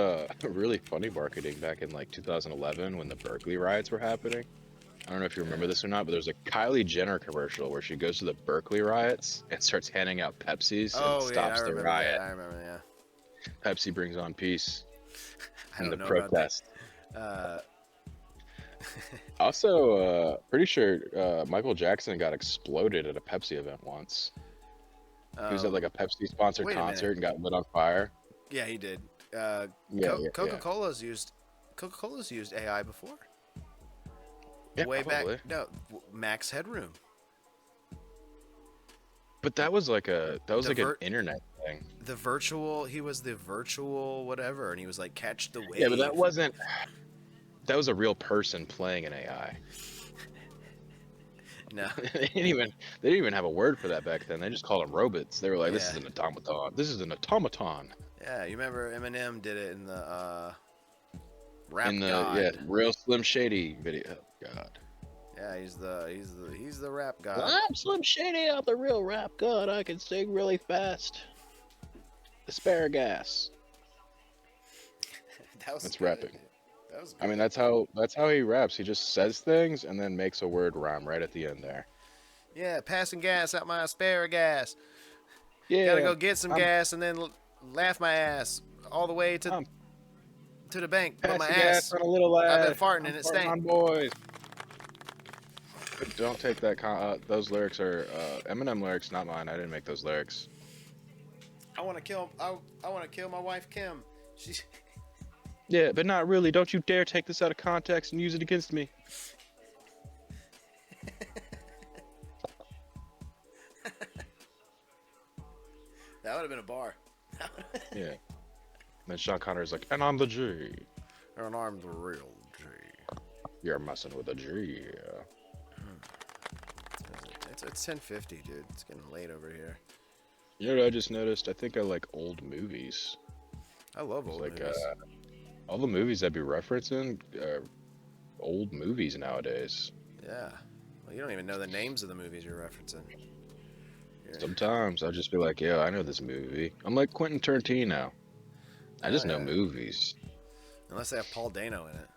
really funny marketing back in like 2011 when the Berkeley riots were happening. I don't know if you remember this or not, but there's a Kylie Jenner commercial where she goes to the Berkeley riots and starts handing out Pepsis and Oh yeah, I stops the remember riot. that. I remember. Yeah. Pepsi brings on peace I in don't the know about that. protest. Uh, Also, pretty sure Michael Jackson got exploded at a Pepsi event once. He was at like a Pepsi sponsored wait a minute. concert and got lit on fire. Yeah, he did. Yeah. Coca-Cola's used AI before. Yeah, Way probably. back. No, Max Headroom. But that was like an internet thing. He was the virtual whatever, and he was like catch the wave. Yeah, but that wasn't. That was a real person playing an AI. No. They didn't even have a word for that back then. They just called them robots. They were like, "This is Yeah. an automaton. This is an automaton." Yeah, you remember Eminem did it in the Rap In the God. real Slim Shady video. Oh, God. Yeah, he's the rap god. I'm Slim Shady. I'm the real rap god. I can sing really fast. Asparagus. That's That's good. rapping. That was good. I mean, that's how he raps. He just says things and then makes a word rhyme right at the end there. Yeah, passing gas out my asparagus. Yeah. Gotta go get some gas and then laugh my ass all the way to the bank. But my ass, on a little lad. I've been farting and it stank. On boys. But don't take that. Those lyrics are Eminem lyrics, not mine. I didn't make those lyrics. I want to kill my wife Kim. She's Yeah, but not really. Don't you dare take this out of context and use it against me. That would have been a bar. Yeah. And then Sean Connery's like, and I'm the G. And I'm the real G. You're messing with a G. It's 10:50, dude. It's getting late over here. You know what I just noticed? I think I like old movies. I love old Like movies. all the movies I'd be referencing are old movies nowadays. Yeah. Well, you don't even know the names of the movies you're referencing. Sometimes I'll just be like, yeah, I know this movie. I'm like Quentin Tarantino. I just know yeah. movies. Unless they have Paul Dano in it.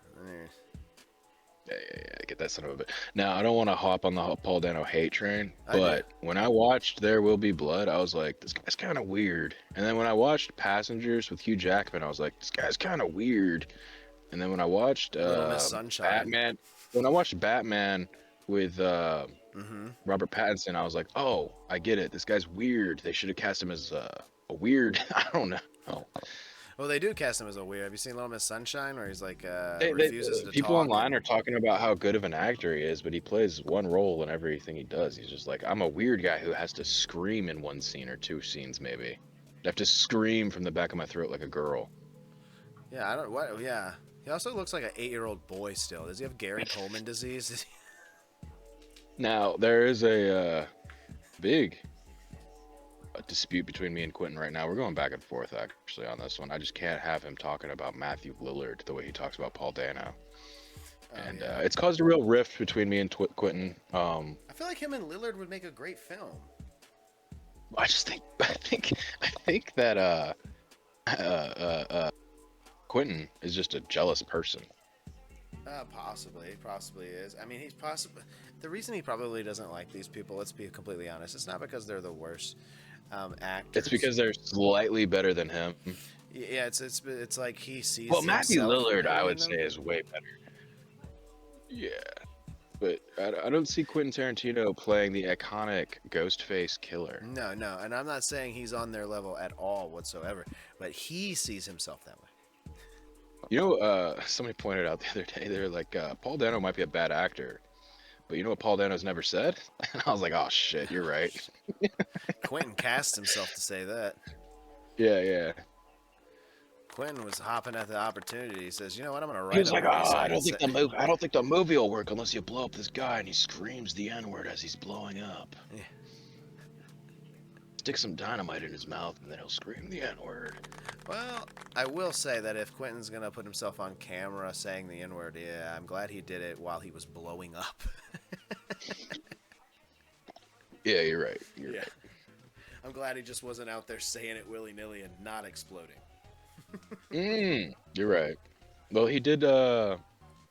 Yeah, get that son of a bit. Now, I don't want to hop on the Paul Dano hate train, I but when I watched There Will Be Blood, I was like, this guy's kind of weird. And then when I watched Passengers with Hugh Jackman, I was like, this guy's kind of weird. And then when I watched Little Miss Sunshine. Batman with Robert Pattinson, I was like, oh, I get it. This guy's weird. They should have cast him as a weird, I don't know. Well, they do cast him as a weird. Have you seen Little Miss Sunshine, where he's like refuses to people talk online are talking about how good of an actor he is, but he plays one role in everything he does. He's just like, I'm a weird guy who has to scream in one scene or two scenes, maybe. I have to scream from the back of my throat like a girl. Yeah, I don't. What? Yeah, he also looks like an 8-year-old boy still. Does he have Gary Coleman disease? Now there is a big dispute between me and Quentin right now. We're going back and forth actually on this one. I just can't have him talking about Matthew Lillard the way he talks about Paul Dano. It's caused a real rift between me and Quentin. I feel like him and Lillard would make a great film. I think that Quentin is just a jealous person. Possibly is. I mean, he's possibly the reason he probably doesn't like these people. Let's be completely honest. It's not because they're the worst actors. It's because they're slightly better than him. Yeah, it's like he sees. Well, Matthew himself Lillard, I in would them. say, is way better. Yeah, but I don't see Quentin Tarantino playing the iconic Ghostface killer. No, and I'm not saying he's on their level at all whatsoever, but he sees himself that way. You know, somebody pointed out the other day, they're like, Paul Dano might be a bad actor, but you know what Paul Dano's never said? And I was like, oh shit, you're right. Quentin cast himself to say that. Yeah. Quentin was hopping at the opportunity. He says, "You know what? I'm gonna write." He was a like, movie oh, so I can don't think say-" the movie will work unless you blow up this guy and he screams the N-word as he's blowing up. Yeah. Stick some dynamite in his mouth and then he'll scream the N-word. Well, I will say that if Quentin's gonna put himself on camera saying the N-word, yeah, I'm glad he did it while he was blowing up. Yeah, you're right. You're right. I'm glad he just wasn't out there saying it willy-nilly and not exploding. You're right. Well, he did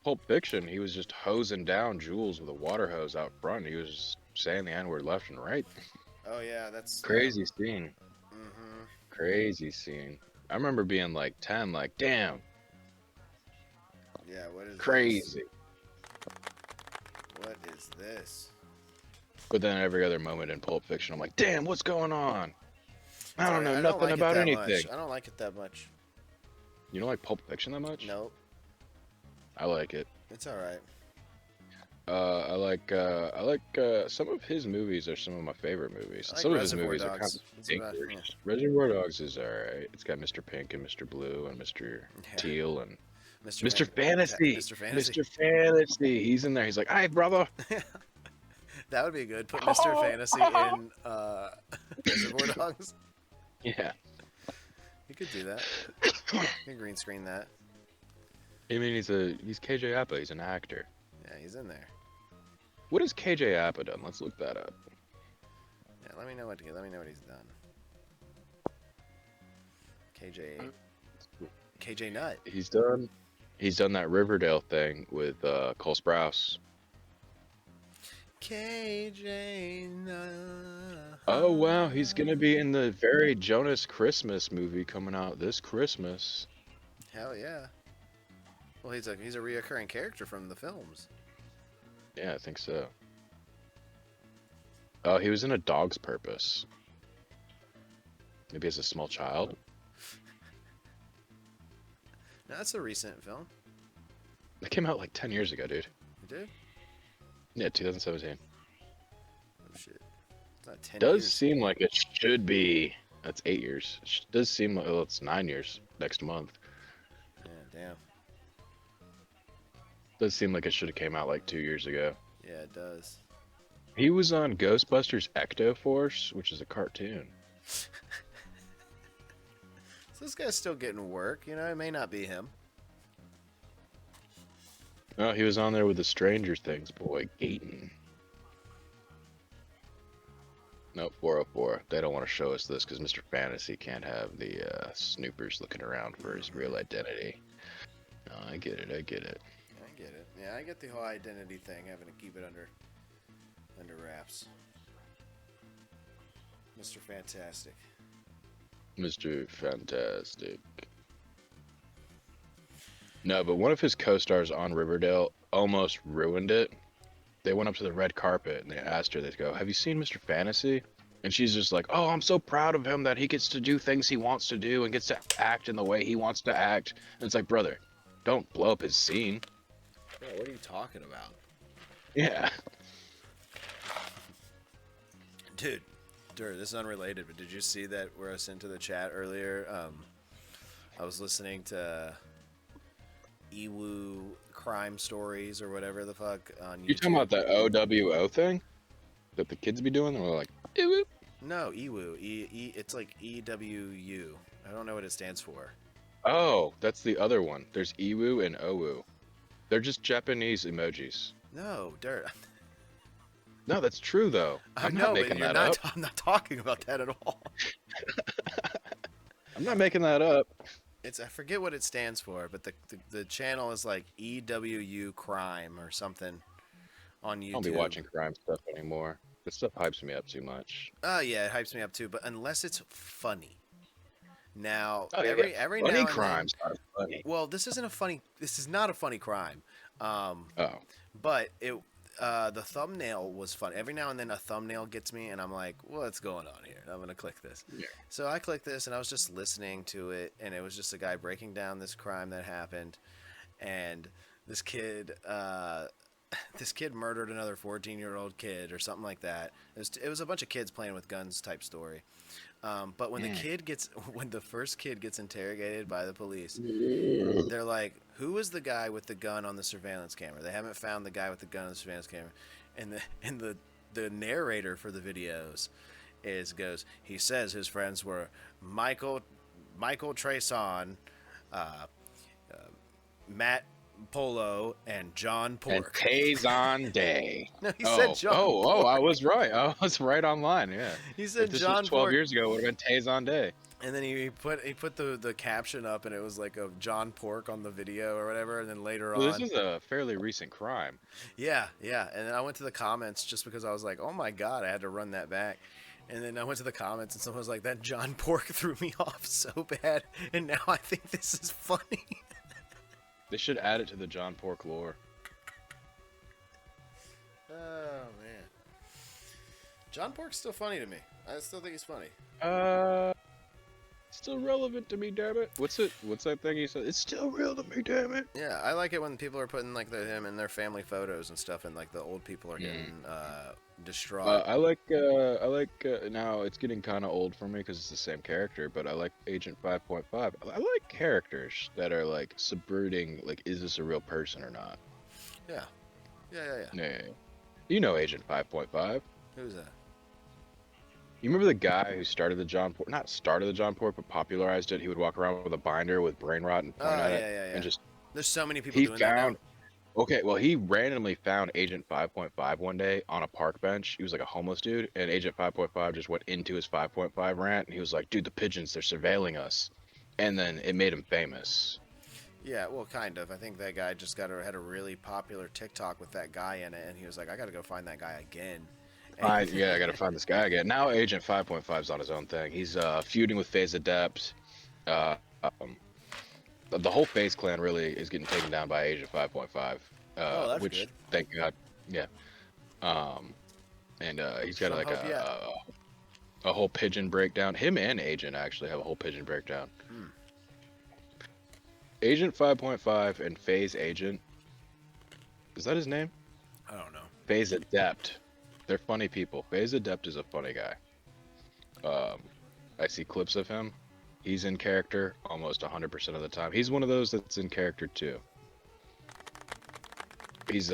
Pulp Fiction, he was just hosing down Jules with a water hose out front. He was just saying the N-word left and right. Oh yeah, that's Crazy scene. Mm-hmm. Crazy scene. I remember being like 10, like, damn, Yeah, what is crazy. this? What is this? But then every other moment in Pulp Fiction, I'm like, damn, what's going on? I don't know I nothing like it about that anything. much. I don't like it that much. You don't like Pulp Fiction that much? Nope. I like it. It's all right. I like some of his movies are some of my favorite movies. I like Some of his Reservoir movies are kind Dogs. of It's about, stinkers. yeah. Reservoir Dogs is alright. It's got Mr. Pink and Mr. Blue and Mr. Yeah. Teal and Mr. Mr. Fantasy. Mr. Fantasy. Mr. Fantasy. He's in there. He's like, "Hey, brother." That would be good. Put Mr. Fantasy in Reservoir Dogs. Yeah. You could do that. You can green screen that. I mean, he's KJ Apa. He's an actor. Yeah, he's in there. What has KJ Apa done? Let's look that up. Yeah, let me know what he's done. KJ Nut. He's done that Riverdale thing with Cole Sprouse. KJ Nut. Oh wow, he's gonna be in the very Jonas Christmas movie coming out this Christmas. Hell yeah. Well, he's a reoccurring character from the films. Yeah, I think so. Oh, he was in A Dog's Purpose. Maybe as a small child. No, that's a recent film. That came out like 10 years ago, dude. You did? Yeah, 2017. Oh shit. It's not 10 Does years. seem like it should be. That's 8 years. It does seem like, well, it's 9 years next month. Yeah, damn. Does seem like it should have came out like 2 years ago. Yeah, it does. He was on Ghostbusters Ecto Force, which is a cartoon. So this guy's still getting work, you know, it may not be him. Oh, he was on there with the Stranger Things boy, Gayton. Nope, 404. They don't want to show us this because Mr. Fantasy can't have the snoopers looking around for his real identity. No, I get it. I get it. Yeah, I get the whole identity thing, having to keep it under wraps. Mr. Fantastic. Mr. Fantastic. No, but one of his co-stars on Riverdale almost ruined it. They went up to the red carpet and they asked her, they go, "Have you seen Mr. Fantasy?" And she's just like, "Oh, I'm so proud of him that he gets to do things he wants to do and gets to act in the way he wants to act." And it's like, brother, don't blow up his scene. Bro, what are you talking about? Yeah. Dude, this is unrelated, but did you see that where I sent to the chat earlier? I was listening to Ewu crime stories or whatever the fuck on YouTube. You talking about the OWO thing that the kids be doing? They're like, "Ew." No, Ewu. It's like EWU. I don't know what it stands for. Oh, that's the other one. There's Ewu and Owu. They're just Japanese emojis. No, Dirt. No, that's true though. I'm not making that up. I'm not talking about that at all. I'm not making that up. I forget what it stands for, but the channel is like EWU crime or something on YouTube. I don't be watching crime stuff anymore. This stuff hypes me up too much. Oh yeah, it hypes me up too, but unless it's funny. Now, Oh, yeah, every funny now and crimes then, are funny. well, this is not a funny crime. Oh. But the thumbnail was fun. Every now and then a thumbnail gets me and I'm like, what's going on here? I'm going to click this. Yeah. So I clicked this and I was just listening to it, and it was just a guy breaking down this crime that happened, and this kid murdered another 14-year-old kid or something like that. It was a bunch of kids playing with guns type story. But when the first kid gets interrogated by the police, they're like, "Who was the guy with the gun on the surveillance camera?" They haven't found the guy with the gun on the surveillance camera, and the narrator for the videos goes, he says his friends were Michael Treson, Matt Polo, and John Pork. And Kazon Day. No, he said John Oh, Pork. I was right. I was right online, yeah. He said If this John was 12 Pork. years ago, it would have been Kazon Day. And then he put the caption up, and it was like a John Pork on the video or whatever. And then later Well, on, this is a fairly recent crime. yeah. And then I went to the comments just because I was like, oh my god, I had to run that back. And then I went to the comments, and someone was like, that John Pork threw me off so bad, and now I think this is funny. They should add it to the John Pork lore. Oh man, John Pork's still funny to me. I still think he's funny. Still relevant to me, damn it. What's that thing he said? It's still real to me, damn it. Yeah, I like it when people are putting like him in their family photos and stuff, and like the old people are getting distraught. I like now it's getting kind of old for me because it's the same character, but I like Agent 5.5. I like characters that are like subverting, like, is this a real person or not? Yeah. Yeah. You know Agent 5.5. Who's that? You remember the guy who started the John Pork, not started the John Pork, but popularized it? He would walk around with a binder with brain rot and point at it. And just, There's so many people he doing that found, now. okay, well, he randomly found Agent 5.5 one day on a park bench. He was like a homeless dude, and Agent 5.5 just went into his 5.5 rant, and he was like, dude, the pigeons, they're surveilling us. And then it made him famous. Yeah, well, kind of. I think that guy just had a really popular TikTok with that guy in it, and he was like, I gotta go find that guy again. I gotta find this guy again. Now Agent 5.5's on his own thing. He's feuding with FaZe Adept. The whole FaZe clan really is getting taken down by Agent 5.5. That's which, good. thank God, yeah. And he's got like a whole pigeon breakdown. Him and Agent actually have a whole pigeon breakdown. Agent 5.5 and FaZe Agent. Is that his name? I don't know. FaZe Adept. They're funny people. FaZe Adept is a funny guy. I see clips of him. He's in character almost 100% of the time. He's one of those that's in character too. He's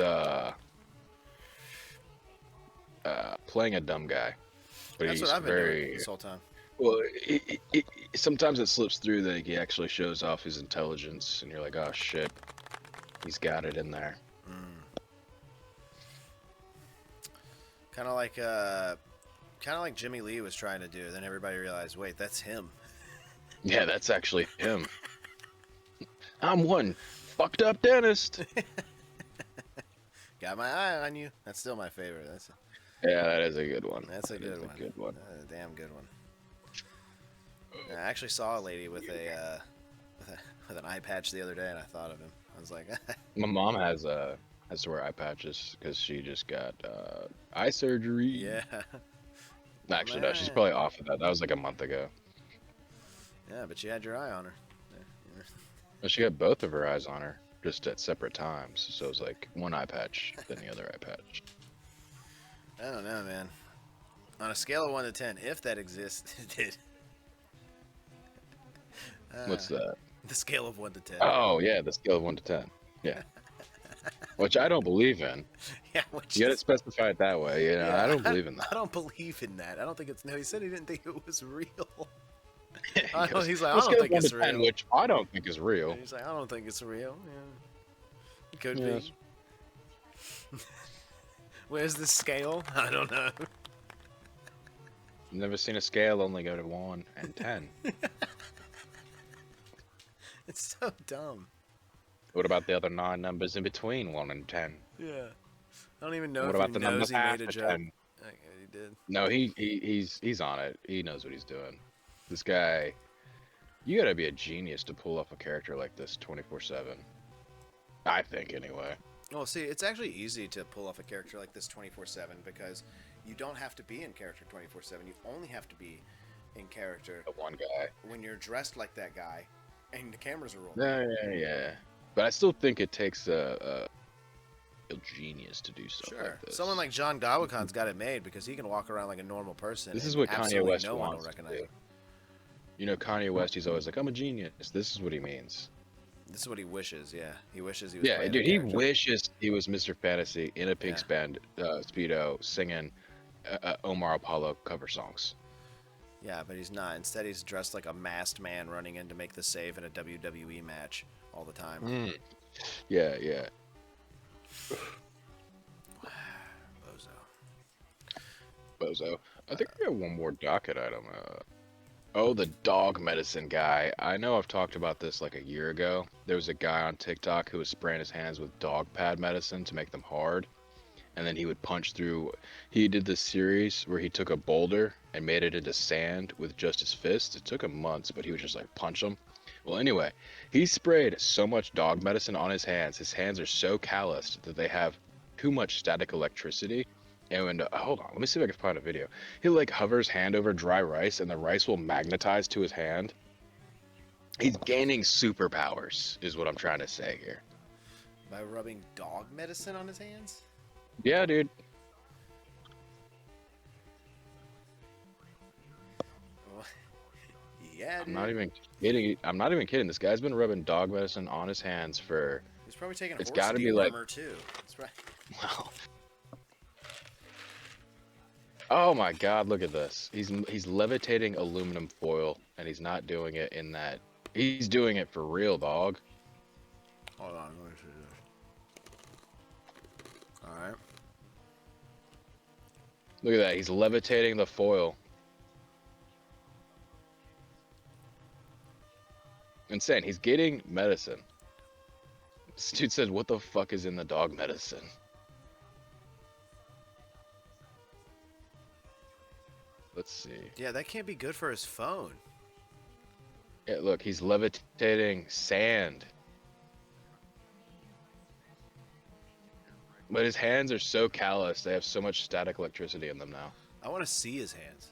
playing a dumb guy, but That's he's what I've been very doing this whole time. well. Sometimes it slips through that he actually shows off his intelligence, and you're like, oh shit, he's got it in there. Kind of like Jimmy Lee was trying to do. Then everybody realized, wait, that's him. Yeah, that's actually him. I'm one fucked up dentist. Got my eye on you. That's still my favorite. Yeah, that is a good one. That's a good one. A damn good one. I actually saw a lady with an eye patch the other day, and I thought of him. I was like, My mom has to wear eye patches because she just got eye surgery. yeah. Actually, no, she's probably off of that. That was like a month ago. Yeah, but you had your eye on her. Yeah. Well, she had both of her eyes on her, just at separate times. So it was like one eye patch, then the other eye patch. I don't know, man. On a scale of 1 to 10, if that existed. What's that? The scale of 1 to 10. Oh, yeah, the scale of 1 to 10. Yeah. Which I don't believe in. Yeah, You gotta specify it that way, you know. Yeah, I don't believe in that. I don't believe in that. I don't think it's. No, he said he didn't think it was real. He's He's like, I don't think it's real. Which I don't think is real. He's like, I don't think it's real. Yeah. It could Yes. be. Where's the scale? I don't know. Never seen a scale only go to 1 and 10. It's so dumb. What about the other 9 numbers in between 1 and 10? Yeah. I don't even know What if about he the knows numbers he made a after joke. 10? Okay, he did. No, he's on it. He knows what he's doing. This guy, you gotta be a genius to pull off a character like this 24/7. I think, anyway. Well, see, it's actually easy to pull off a character like this 24/7 because you don't have to be in character 24/7. You only have to be in character The one guy. when you're dressed like that guy and the cameras are rolling. Yeah. But I still think it takes a genius to do stuff Sure. like this. Someone like John Gawakon's got it made because he can walk around like a normal person. This and is what Kanye absolutely West no one will wants to recognize do. him. You know, Kanye West, he's always like, I'm a genius. This is what he means. This is what he wishes, yeah. He wishes he was Yeah, playing dude, the he character. wishes he was Mr. Fantasy in a Pink's Band Speedo singing Omar Apollo cover songs. Yeah, but he's not. Instead, he's dressed like a masked man running in to make the save in a WWE match all the time. Yeah. Bozo. Bozo. I think we have one more docket item. Oh, the dog medicine guy. I know I've talked about this like a year ago. There was a guy on TikTok who was spraying his hands with dog pad medicine to make them hard. And then he would punch through. He did this series where he took a boulder and made it into sand with just his fists. It took him months, but he would just like punch them. Well, anyway, he sprayed so much dog medicine on his hands. His hands are so calloused that they have too much static electricity. And when, hold on, let me see if I can find a video. He like hovers hand over dry rice, and the rice will magnetize to his hand. He's gaining superpowers, is what I'm trying to say here. By rubbing dog medicine on his hands? Yeah, dude. Well, yeah, dude. I'm not even kidding. I'm not even kidding. This guy's been rubbing dog medicine on his hands for. He's probably taking It's horse gotta be like- dewormer too. That's right. Wow. Oh my God! Look at this. He's levitating aluminum foil, and he's not doing it in that. He's doing it for real, dog. Hold on, let me see this. Alright. Look at that. He's levitating the foil. Insane. He's getting medicine. This dude said, "What the fuck is in the dog medicine?" Let's see. Yeah, that can't be good for his phone. Yeah, look, he's levitating sand. But his hands are so callous, they have so much static electricity in them now. I want to see his hands.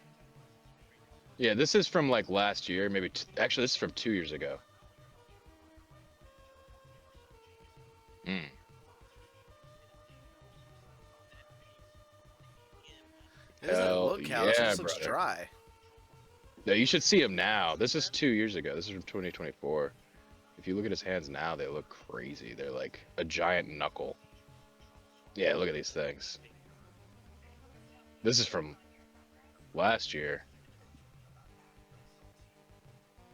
Yeah, this is from like last year, maybe. Actually, this is from 2 years ago. Mm. It doesn't Hell look callous, it yeah, just looks brother. dry. No, you should see him now. This is 2 years ago. This is from 2024. If you look at his hands now, they look crazy. They're like a giant knuckle. Yeah, look at these things. This is from last year.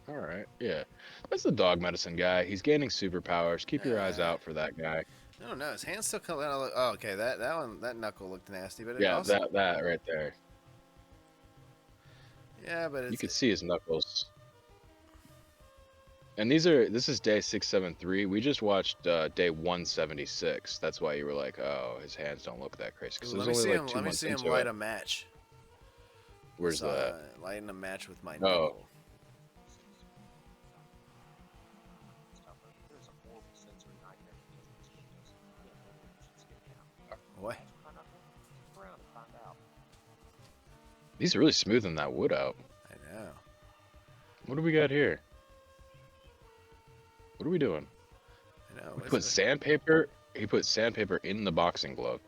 Alright, yeah. That's the dog medicine guy. He's gaining superpowers. Keep your eyes out for that guy. I don't know, his hands still come out. Oh, okay, that one, that knuckle looked nasty, but it Yeah, also, that right there. yeah, but it's, You can see his knuckles. And this is day 673. We just watched day 176. That's why you were like, oh, his hands don't look that crazy. Because let there's me only see like him. 2 Let me months see him into light it. a match. Where's that? Lighting a match with my Oh. knuckle. What? He's really smoothing that wood out. I know. What do we got here? What are we doing? I know. We What's put it? sandpaper. He put sandpaper in the boxing glove.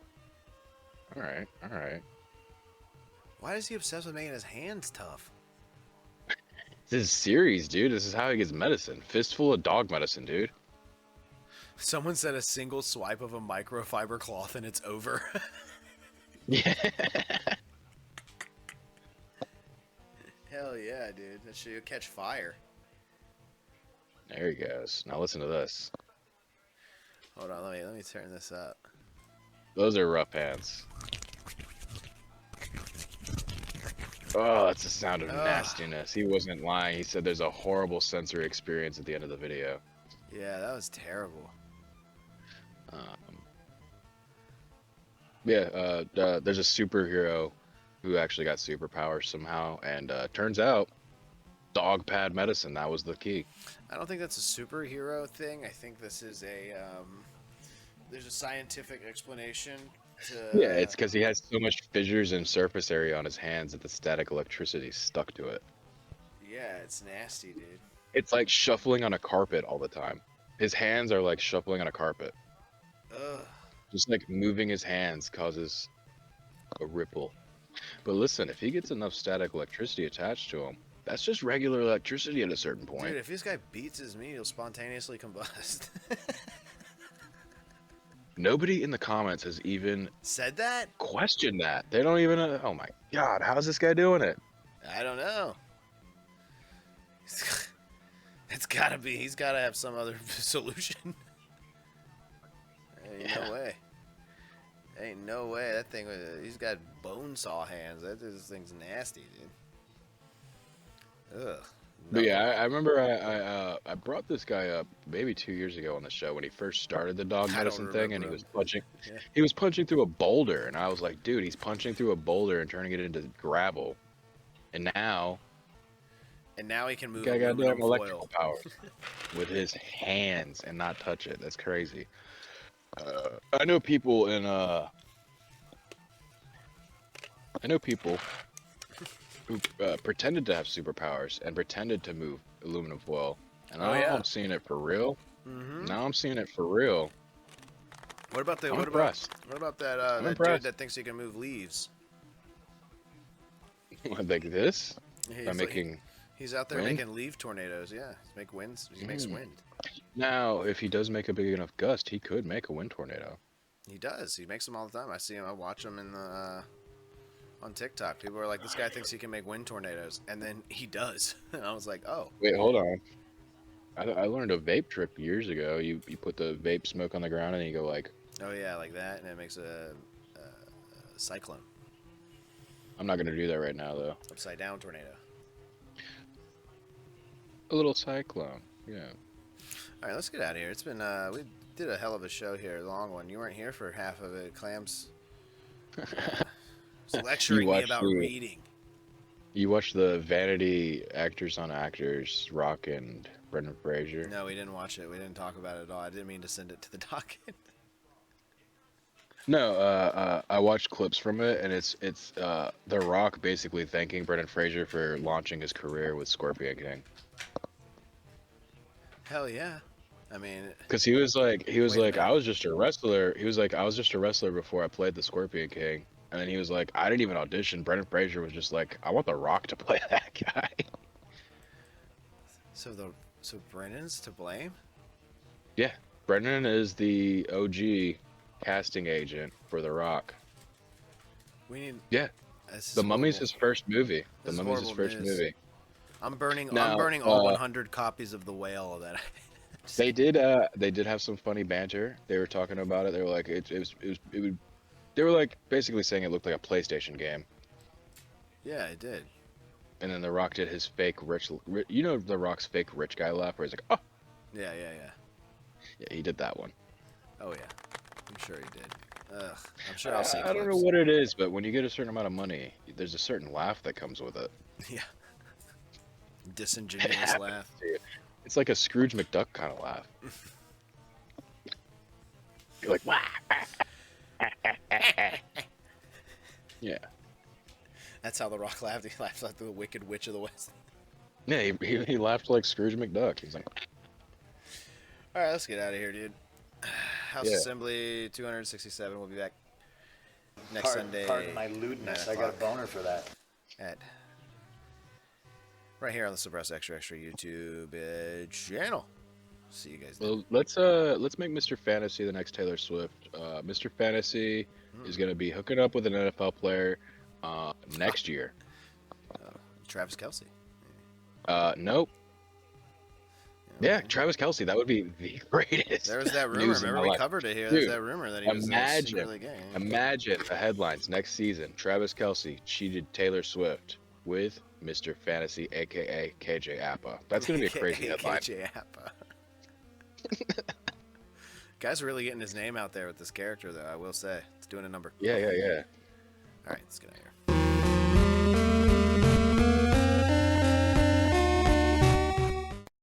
All right, all right. Why is he obsessed with making his hands tough? This is series, dude. This is how he gets medicine. Fistful of dog medicine, dude. Someone said a single swipe of a microfiber cloth and it's over. Yeah. Hell yeah, dude. That shit will catch fire. There he goes. Now listen to this. Hold on, let me turn this up. Those are rough hands. Oh, that's the sound of Ugh. nastiness. He wasn't lying. He said there's a horrible sensory experience at the end of the video. Yeah, that was terrible. There's a superhero who actually got superpowers somehow, and turns out dog pad medicine, that was the key. I don't think that's a superhero thing. I think this is a there's a scientific explanation to Yeah, it's because he has so much fissures and surface area on his hands that the static electricity stuck to it. Yeah, it's nasty, dude. It's like shuffling on a carpet all the time. His hands are like shuffling on a carpet. Ugh. Just like moving his hands causes a ripple. But listen, if he gets enough static electricity attached to him, that's just regular electricity at a certain point. Dude, if this guy beats his meat, he'll spontaneously combust. Nobody in the comments has even Said that? questioned that. They don't even know. Oh my God, how's this guy doing it? I don't know. It's gotta be. He's gotta have some other solution. Ain't no way. Ain't no way. That thing. He's got bone saw hands. This thing's nasty, dude. Ugh. But yeah, I remember I brought this guy up maybe 2 years ago on the show when he first started the dog I don't medicine thing, and remember him. Yeah. he was punching through a boulder, and I was like, dude, he's punching through a boulder and turning it into gravel, and now And now he can move guy got aluminum damn electrical foil. powers with his hands and not touch it. That's crazy. I know people in I know people who pretended to have superpowers and pretended to move aluminum foil, and Oh, now yeah. I'm seeing it for real. Mm-hmm. Now I'm seeing it for real. What about I'm impressed. what about that I'm that impressed. dude that thinks he can move leaves? Like this? He's By like- making he's out there wind? making leaf tornadoes. Yeah, he makes wind. Now, if he does make a big enough gust, he could make a wind tornado. He does. He makes them all the time. I see him. I watch him in the on TikTok. People are like, "This guy thinks he can make wind tornadoes," and then he does. And I was like, "Oh, Wait, hold on. I learned a vape trick years ago. You put the vape smoke on the ground and you go like, oh yeah, like that," and it makes a cyclone, I'm not gonna do that right now though. upside down tornado. A little cyclone. Yeah. All right, let's get out of here. It's been we did a hell of a show here, a long one. You weren't here for half of it. Clams was lecturing me watched about the- reading. You watched the Vanity Actors on Actors, Rock and Brendan Fraser. No, we didn't watch it. We didn't talk about it at all. I didn't mean to send it to the docket. No, I watched clips from it, and it's The Rock basically thanking Brendan Fraser for launching his career with Scorpion King. Hell yeah. I mean, Because he was like, Wait a minute. I was just a wrestler. He was like, I was just a wrestler before I played the Scorpion King. And then he was like, I didn't even audition. Brendan Fraser was just like, I want The Rock to play that guy. so Brennan's to blame? Yeah, Brendan is the OG casting agent for The Rock. We need. Yeah, This is The Mummy's horrible. his first movie. The This is Mummy's his horrible first news. movie. I'm burning Now, all 100 copies of The Whale that They did have some funny banter. They were talking about it. They were like, it would. They were like basically saying it looked like a PlayStation game. Yeah, it did. And then The Rock did his fake you know, The Rock's fake rich guy laugh, where he's like, oh, Yeah. yeah, he did that one. Oh yeah. I'm sure he did. Ugh. I'm sure I'll see I don't know clips. what it is, but when you get a certain amount of money, there's a certain laugh that comes with it. Yeah. Disingenuous laugh. It's like a Scrooge McDuck kind of laugh. You're like, wah. Yeah. That's how The Rock laughed. He laughed like the Wicked Witch of the West. Yeah, he laughed like Scrooge McDuck. He's like, All right, let's get out of here, dude. House Yeah. Assembly 267. We'll be back next Sunday. Pardon my lewdness. 9 I got a o'clock boner for that. at right here on the Suppress Extra YouTube channel. See you guys. well, let's make Mr. Fantasy the next Taylor Swift. Mr. Fantasy is gonna be hooking up with an NFL player next year. Travis Kelsey. Nope. Yeah, Travis Kelsey. That would be the greatest. There was that rumor. news in Remember my we life. covered it here. There's Dude, that rumor that he was really gay. Imagine the headlines next season. Travis Kelsey cheated Taylor Swift with Mr. Fantasy, aka KJ Appa. That's gonna be a crazy headline. KJ Appa. Guy's really getting his name out there with this character, though. I will say, it's doing a number. Yeah. All right, let's get out of here.